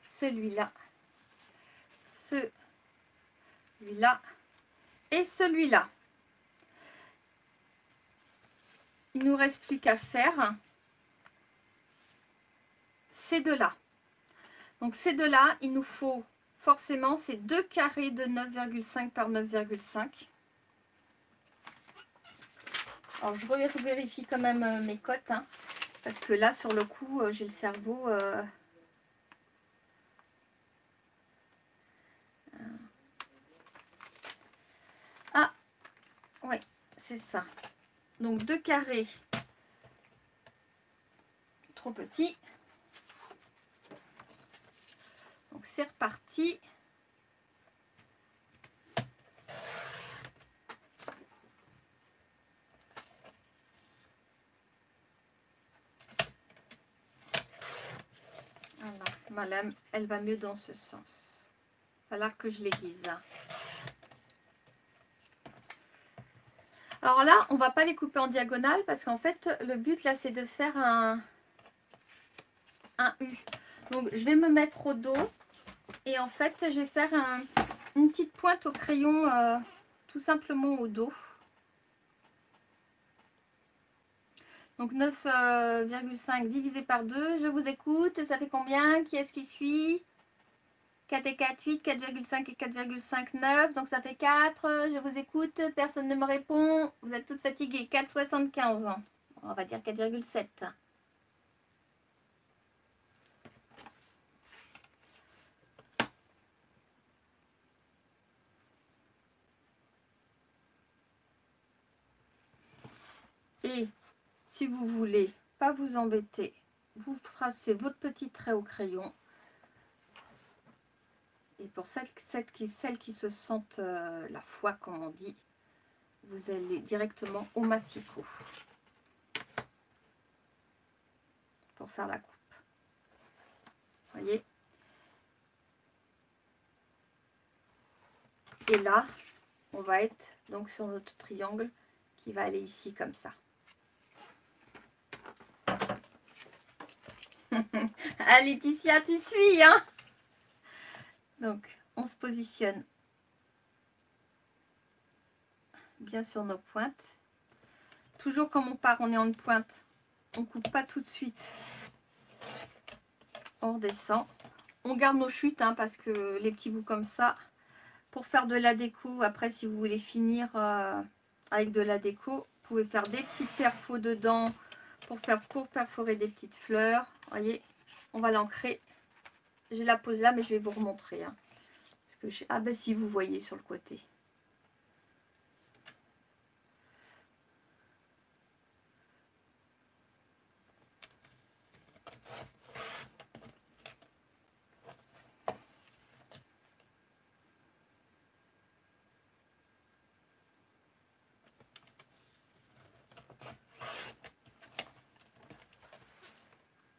celui-là, celui-là et celui-là. Il ne nous reste plus qu'à faire ces deux-là. Donc, ces deux-là, il nous faut forcément ces deux carrés de 9,5 par 9,5. Alors, je vérifie quand même mes cotes, hein, parce que là, sur le coup, j'ai le cerveau... Ah, ouais, c'est ça. Donc, 2 carrés trop petits. Donc, c'est reparti. Voilà, ma lame, elle va mieux dans ce sens. Il va falloir que je l'aiguise. Alors là, on va pas les couper en diagonale parce qu'en fait, le but là, c'est de faire un U. Donc, je vais me mettre au dos et en fait, je vais faire une petite pointe au crayon tout simplement au dos. Donc 9,5 divisé par 2, je vous écoute, ça fait combien? Qui est-ce qui suit? 4 et 4, 8, 4,5 et 4,5, 9, donc ça fait 4, je vous écoute, personne ne me répond, vous êtes toutes fatiguées, 4,75, on va dire 4,7. Et si vous voulez pas vous embêter, vous tracez votre petit trait au crayon. Et pour celles qui se sentent la foi, comme on dit, vous allez directement au massicot pour faire la coupe. Voyez? Et là, on va être donc sur notre triangle qui va aller ici comme ça. Ah Laetitia, tu suis, hein? Donc, on se positionne bien sur nos pointes. Toujours quand on part, on est en pointe. On ne coupe pas tout de suite. On redescend. On garde nos chutes hein, parce que les petits bouts comme ça, pour faire de la déco, après si vous voulez finir avec de la déco, vous pouvez faire des petites perfos dedans pour perforer des petites fleurs. Voyez, on va l'ancrer. Je la pose là, mais je vais vous remontrer. Hein, parce que ah ben si vous voyez sur le côté.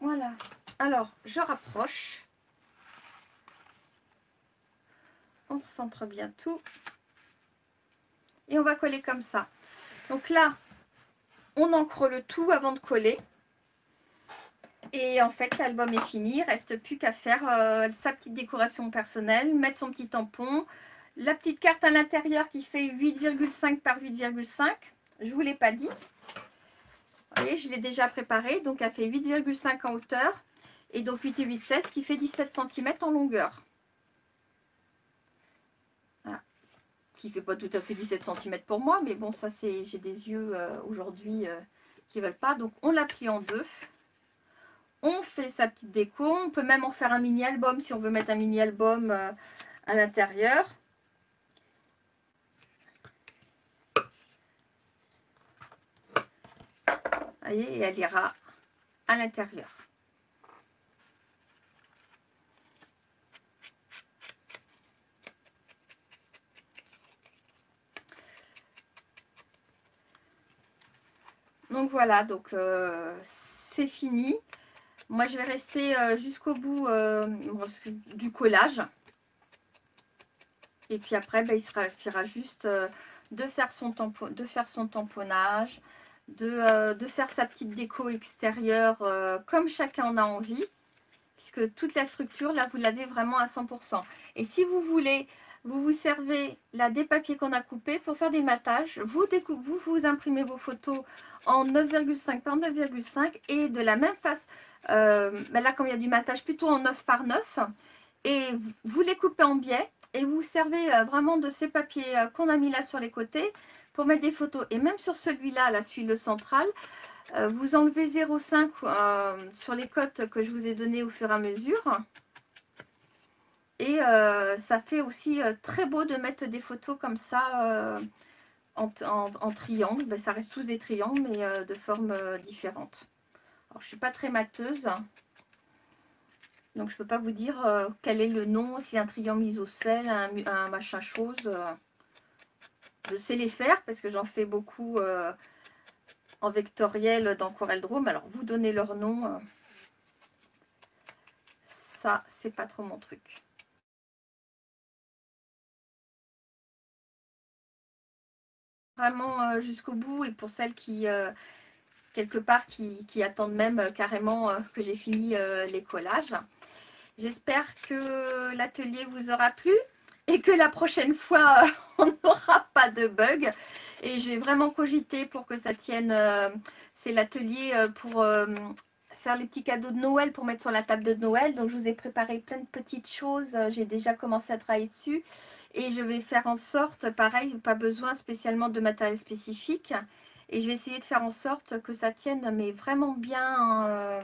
Voilà. Alors, je rapproche. On recentre bien tout. Et on va coller comme ça. Donc là, on ancre le tout avant de coller. Et en fait, l'album est fini. Il ne reste plus qu'à faire sa petite décoration personnelle, mettre son petit tampon. La petite carte à l'intérieur qui fait 8,5 par 8,5. Je ne vous l'ai pas dit. Vous voyez, je l'ai déjà préparée. Donc, elle fait 8,5 en hauteur. Et donc, 8 et 8, 16 qui fait 17 cm en longueur. Voilà. Qui ne fait pas tout à fait 17 cm pour moi. Mais bon, ça, c'est j'ai des yeux aujourd'hui qui ne veulent pas. Donc, on la plie en deux. On fait sa petite déco. On peut même en faire un mini-album si on veut mettre un mini-album à l'intérieur. Vous voyez, et elle ira à l'intérieur. Donc voilà, donc c'est fini. Moi je vais rester jusqu'au bout du collage. Et puis après, il suffira juste de faire son tamponnage, de faire sa petite déco extérieure comme chacun en a envie. Puisque toute la structure, là, vous l'avez vraiment à 100%. Et si vous voulez, vous vous servez là des papiers qu'on a coupés pour faire des matages. Vous imprimez vos photos en 9,5 par 9,5 et de la même face, là, comme il y a du matage, plutôt en 9 par 9. Et vous les coupez en biais et vous servez vraiment de ces papiers qu'on a mis là sur les côtés pour mettre des photos. Et même sur celui-là, là, celui le central, vous enlevez 0,5 sur les cotes que je vous ai données au fur et à mesure. Et ça fait aussi très beau de mettre des photos comme ça en triangle. Ben, ça reste tous des triangles, mais de formes différentes. Alors, je ne suis pas très mateuse. Donc, je ne peux pas vous dire quel est le nom, si un triangle isocèle, un machin chose. Je sais les faire parce que j'en fais beaucoup en vectoriel dans CorelDRAW. Alors, vous donnez leur nom. Ça, c'est pas trop mon truc. Vraiment jusqu'au bout et pour celles qui, quelque part, qui attendent même carrément que j'ai fini les collages. J'espère que l'atelier vous aura plu et que la prochaine fois, on n'aura pas de bug. Et je vais vraiment cogiter pour que ça tienne. C'est l'atelier pour faire les petits cadeaux de Noël, pour mettre sur la table de Noël. Donc, je vous ai préparé plein de petites choses. J'ai déjà commencé à travailler dessus. Et je vais faire en sorte, pareil, pas besoin spécialement de matériel spécifique. Et je vais essayer de faire en sorte que ça tienne, mais vraiment bien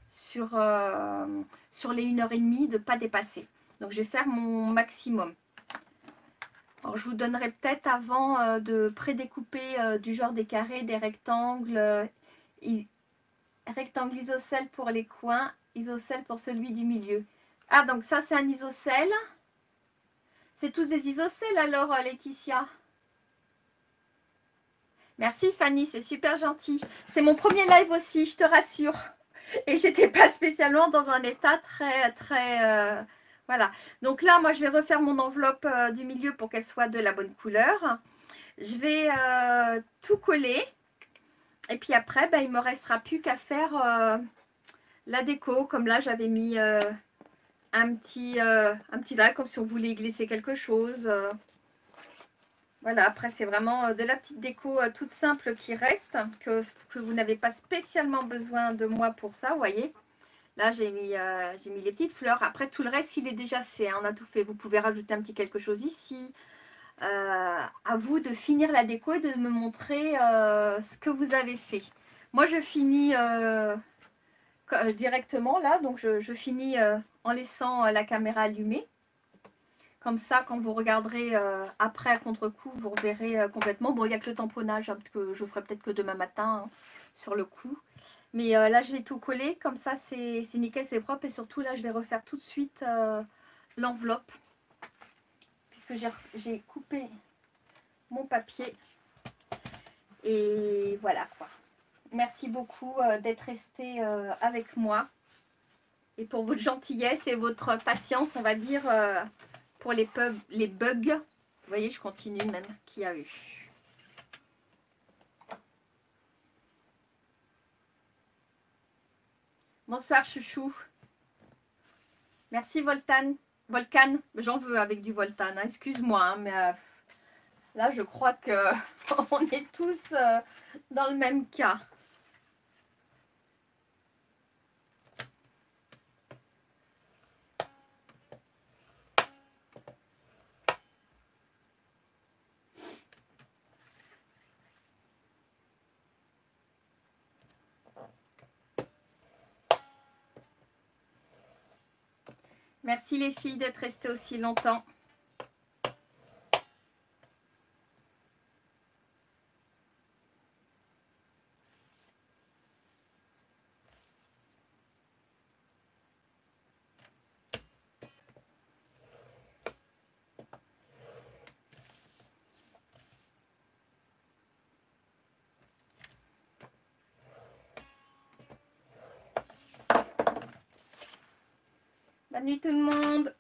sur les 1h30, de ne pas dépasser. Donc, je vais faire mon maximum. Alors, je vous donnerai peut-être avant de prédécouper du genre des carrés, des rectangles, rectangle isocèle pour les coins, isocèle pour celui du milieu. Ah, donc ça, c'est un isocèle. C'est tous des isocèles alors, Laetitia? Merci Fanny, c'est super gentil. C'est mon premier live aussi, je te rassure. Et j'étais pas spécialement dans un état très... voilà. Donc là, moi, je vais refaire mon enveloppe du milieu pour qu'elle soit de la bonne couleur. Je vais tout coller. Et puis après, il ne me restera plus qu'à faire la déco. Comme là, j'avais mis un petit drap, comme si on voulait y glisser quelque chose. Voilà, après c'est vraiment de la petite déco toute simple qui reste, que vous n'avez pas spécialement besoin de moi pour ça, vous voyez. Là j'ai mis les petites fleurs, après tout le reste il est déjà fait, hein, on a tout fait. Vous pouvez rajouter un petit quelque chose ici. À vous de finir la déco et de me montrer ce que vous avez fait. Moi je finis directement là, donc je finis en laissant la caméra allumée. Comme ça, quand vous regarderez après à contre-coup, vous reverrez complètement. Bon, il n'y a que le tamponnage, hein, que je ferai peut-être que demain matin hein, sur le coup. Mais là, je vais tout coller. Comme ça, c'est nickel, c'est propre. Et surtout, là, je vais refaire tout de suite l'enveloppe. Puisque j'ai coupé mon papier. Et voilà quoi. Merci beaucoup d'être resté avec moi. Et pour votre gentillesse et votre patience, on va dire... pour les bugs, vous voyez, je continue même, qu'il y a eu. Bonsoir chouchou. Merci Volcan. Volcan, j'en veux avec du Volcan, hein. Excuse-moi, hein, mais là je crois que on est tous dans le même cas. Merci les filles d'être restées aussi longtemps. Bonne nuit tout le monde.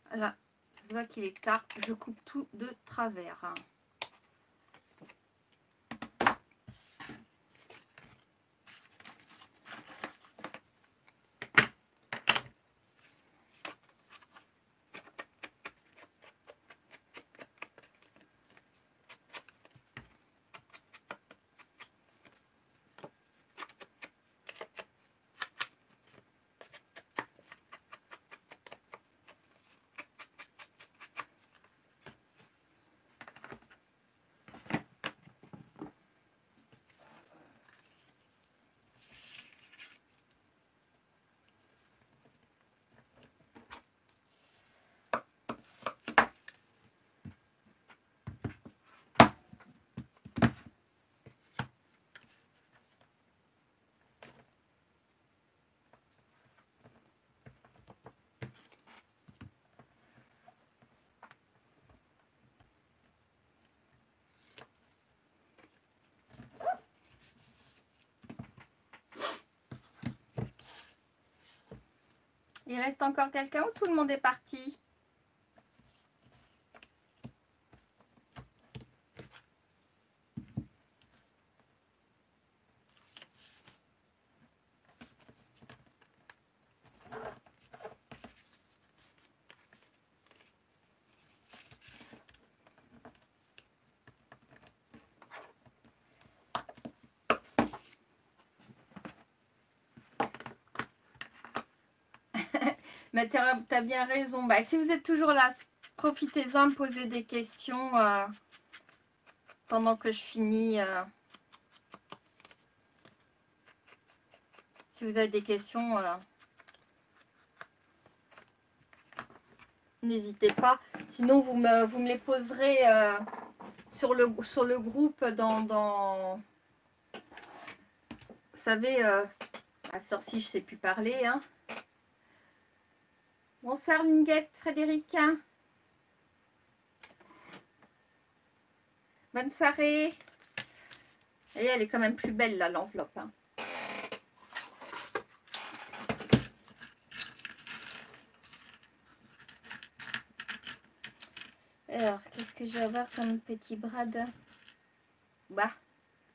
Voilà, ça se voit qu'il est tard, je coupe tout de travers. Il reste encore quelqu'un ou tout le monde est parti? Mais tu as bien raison. Bah, si vous êtes toujours là, profitez-en, me poser des questions pendant que je finis. Si vous avez des questions, n'hésitez pas. Sinon, vous me les poserez sur le groupe dans... Vous savez, la sorcière, je ne sais plus parler. Hein. Bonsoir Linguette, Frédéric. Bonne soirée. Et elle est quand même plus belle là, l'enveloppe. Hein. Alors, qu'est-ce que je vais avoir comme petit brad? Bah,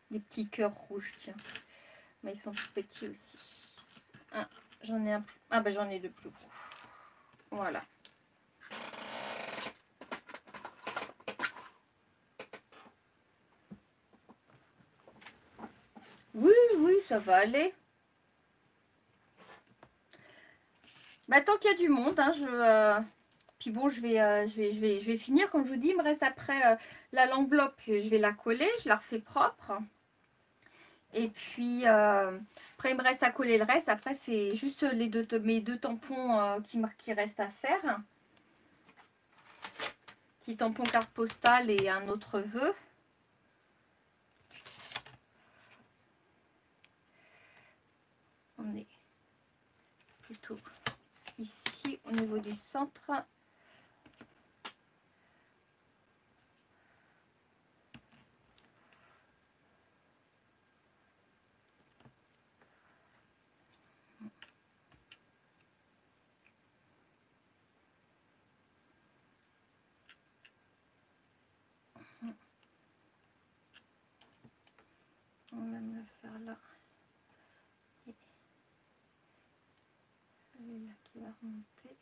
des petits cœurs rouges, tiens. Mais ils sont tout petits aussi. Ah, j'en ai un. Ah, bah j'en ai de plus gros. Voilà. Oui, oui, ça va aller. Bah, tant qu'il y a du monde, hein, puis bon, je vais finir. Comme je vous dis, il me reste après l'enveloppe, je vais la coller, je la refais propre. Et puis, après, il me reste à coller le reste. Après, c'est juste mes deux tampons qui restent à faire. Petit tampon carte postale et un autre vœu. On est plutôt ici au niveau du centre. On va même le faire là. Et celui-là qui va remonter.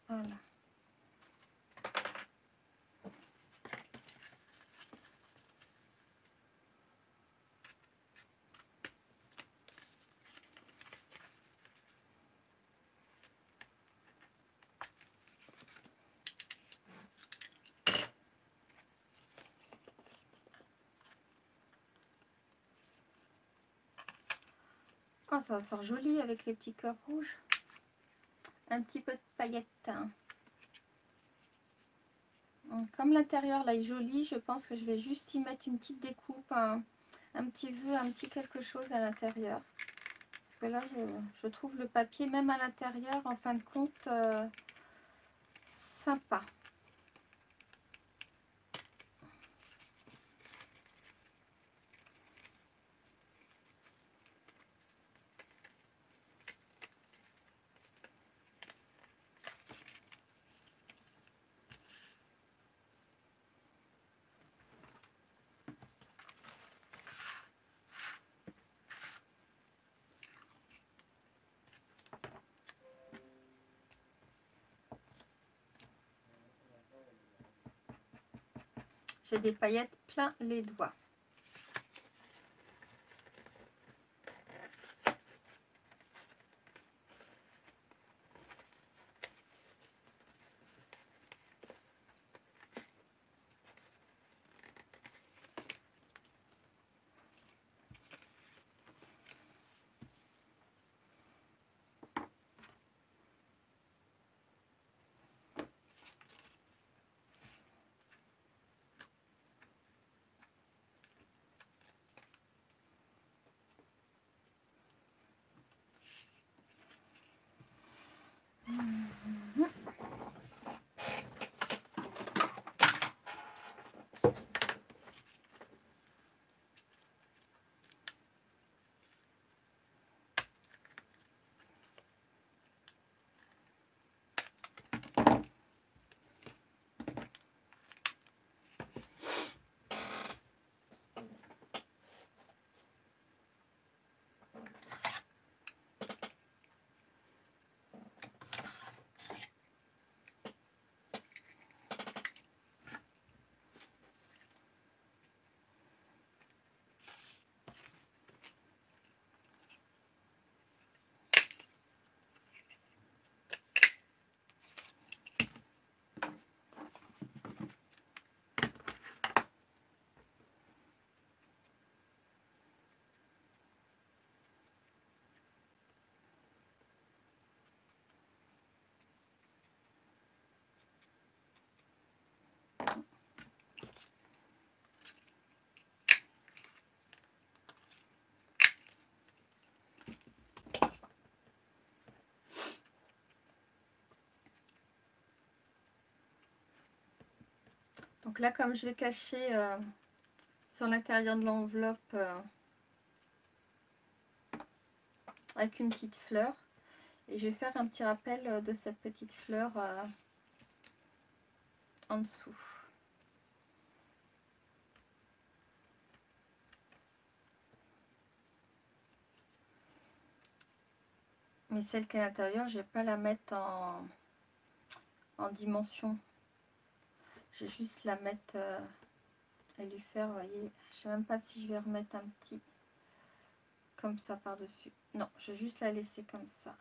Voilà. Oh, ça va faire joli avec les petits cœurs rouges. Un petit peu de paillettes. Hein. Comme l'intérieur là est joli, je pense que je vais juste y mettre une petite découpe, un petit vœu, un petit quelque chose à l'intérieur. Parce que là, je trouve le papier, même à l'intérieur, en fin de compte, sympa. J'ai des paillettes plein les doigts. Donc là, comme je vais cacher sur l'intérieur de l'enveloppe avec une petite fleur, et je vais faire un petit rappel de cette petite fleur en dessous. Mais celle qui est à l'intérieur, je ne vais pas la mettre en dimension. Je vais juste la mettre et lui faire, vous voyez, je ne sais même pas si je vais remettre un petit comme ça par-dessus. Non, je vais juste la laisser comme ça.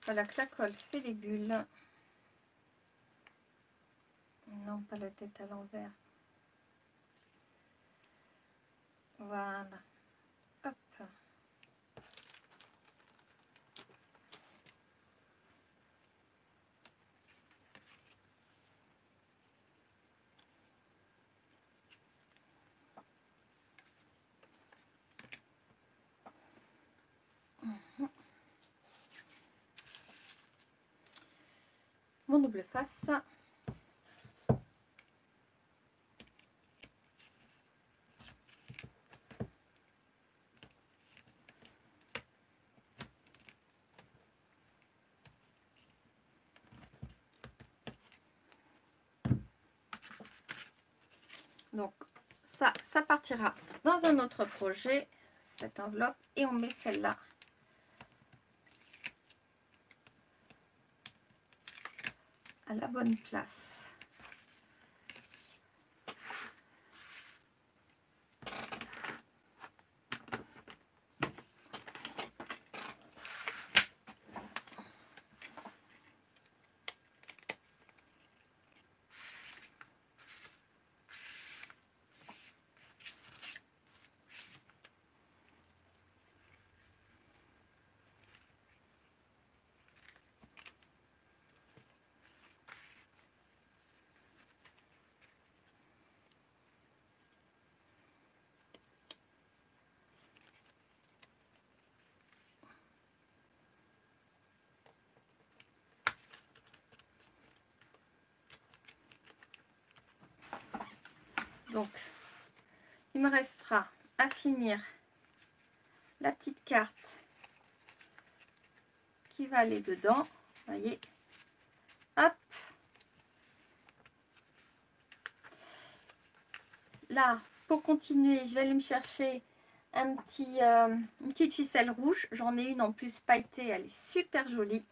Voilà que la colle fait des bulles. Non, pas la tête à l'envers. Voilà. Hop. Mon double face. Donc ça partira dans un autre projet, cette enveloppe, et on met celle-là à la bonne place. Donc, il me restera à finir la petite carte qui va aller dedans. Vous voyez, hop. Là, pour continuer, je vais aller me chercher une petite ficelle rouge. J'en ai une en plus pailletée, elle est super jolie.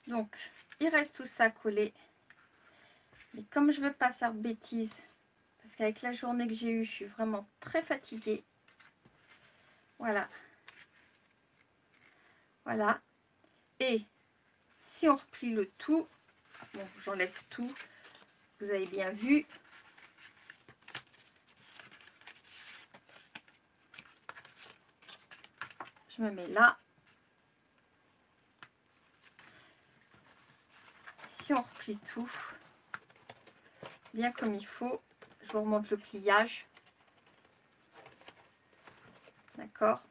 Donc, il reste tout ça collé. Mais comme je ne veux pas faire de bêtises, parce qu'avec la journée que j'ai eue, je suis vraiment très fatiguée. Voilà. Voilà. Et si on replie le tout, bon, j'enlève tout, vous avez bien vu. Je me mets là. Si on replie tout, bien comme il faut. Je vous remonte le pliage. D'accord?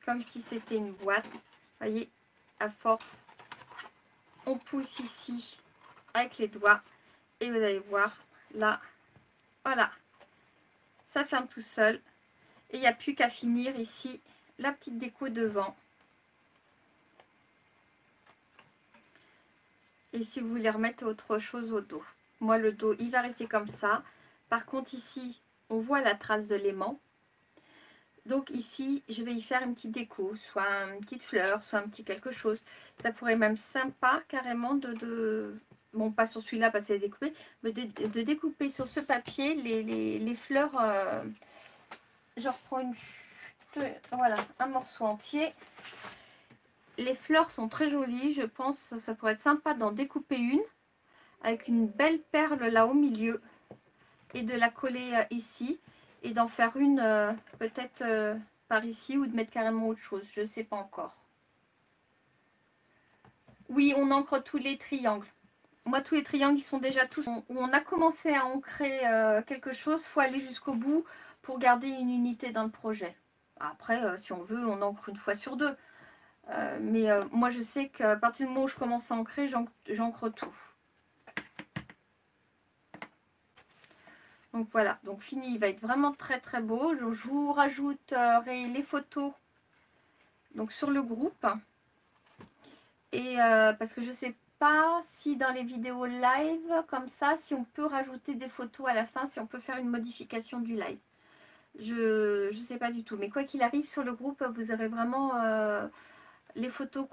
Comme si c'était une boîte. Vous voyez, à force, on pousse ici avec les doigts. Et vous allez voir, là, voilà. Ça ferme tout seul. Et il n'y a plus qu'à finir ici la petite déco devant. Et si vous voulez remettre autre chose au dos. Moi, le dos, il va rester comme ça. Par contre, ici, on voit la trace de l'aimant. Donc ici, je vais y faire une petite déco, soit une petite fleur, soit un petit quelque chose. Ça pourrait même sympa carrément bon, pas sur celui-là parce qu'elle est découpée, mais de découper sur ce papier les fleurs. Je reprends voilà, un morceau entier. Les fleurs sont très jolies, je pense que ça pourrait être sympa d'en découper une avec une belle perle là au milieu et de la coller ici et d'en faire une peut-être par ici ou de mettre carrément autre chose, je ne sais pas encore. Oui, on encre tous les triangles. Moi, tous les triangles, ils sont déjà tous... Où on a commencé à ancrer quelque chose, il faut aller jusqu'au bout pour garder une unité dans le projet. Après, si on veut, on encre une fois sur deux. Mais moi, je sais qu'à partir du moment où je commence à ancrer, j'encre tout. Donc voilà, donc fini, il va être vraiment très très beau. Je vous rajouterai les photos donc sur le groupe. Et parce que je sais pas si dans les vidéos live comme ça, si on peut rajouter des photos à la fin, si on peut faire une modification du live. Je sais pas du tout. Mais quoi qu'il arrive, sur le groupe, vous aurez vraiment les photos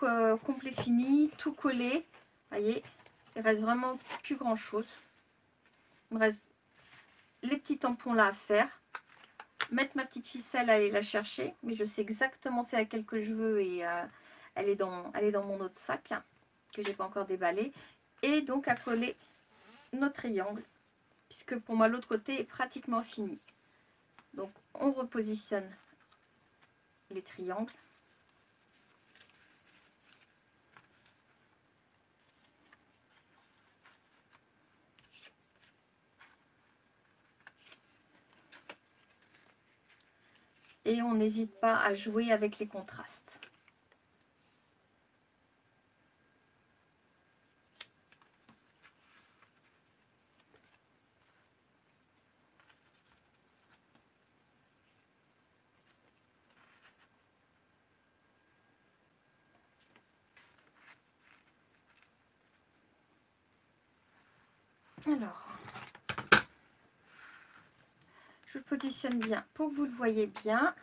complet finies, tout collé. Vous voyez, il reste vraiment plus grand chose. Il me reste les petits tampons là à faire. Mettre ma petite ficelle, aller la chercher. Mais je sais exactement c'est laquelle que je veux et elle est dans mon autre sac que j'ai pas encore déballé. Et donc à coller nos triangles. Puisque pour moi l'autre côté est pratiquement fini. Donc on repositionne les triangles. Et on n'hésite pas à jouer avec les contrastes. Alors, je le positionne bien pour que vous le voyez bien.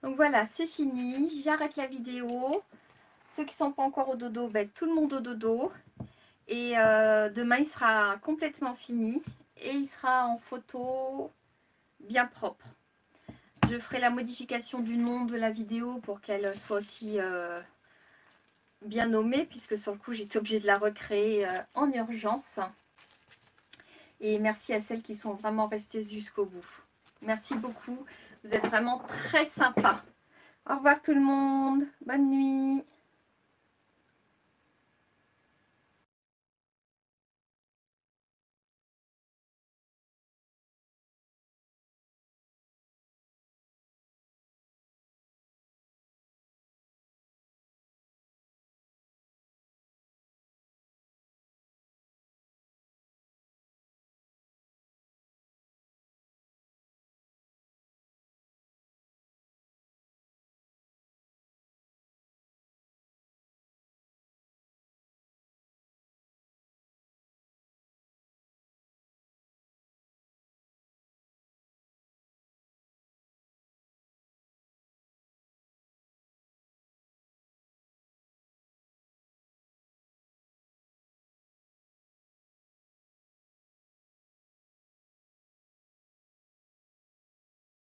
Donc voilà, c'est fini. J'arrête la vidéo. Ceux qui ne sont pas encore au dodo, ben, tout le monde au dodo. Et demain, il sera complètement fini. Et il sera en photo bien propre. Je ferai la modification du nom de la vidéo pour qu'elle soit aussi bien nommée. Puisque sur le coup, j'étais obligée de la recréer en urgence. Et merci à celles qui sont vraiment restées jusqu'au bout. Merci beaucoup. Vous êtes vraiment très sympas. Au revoir tout le monde. Bonne nuit.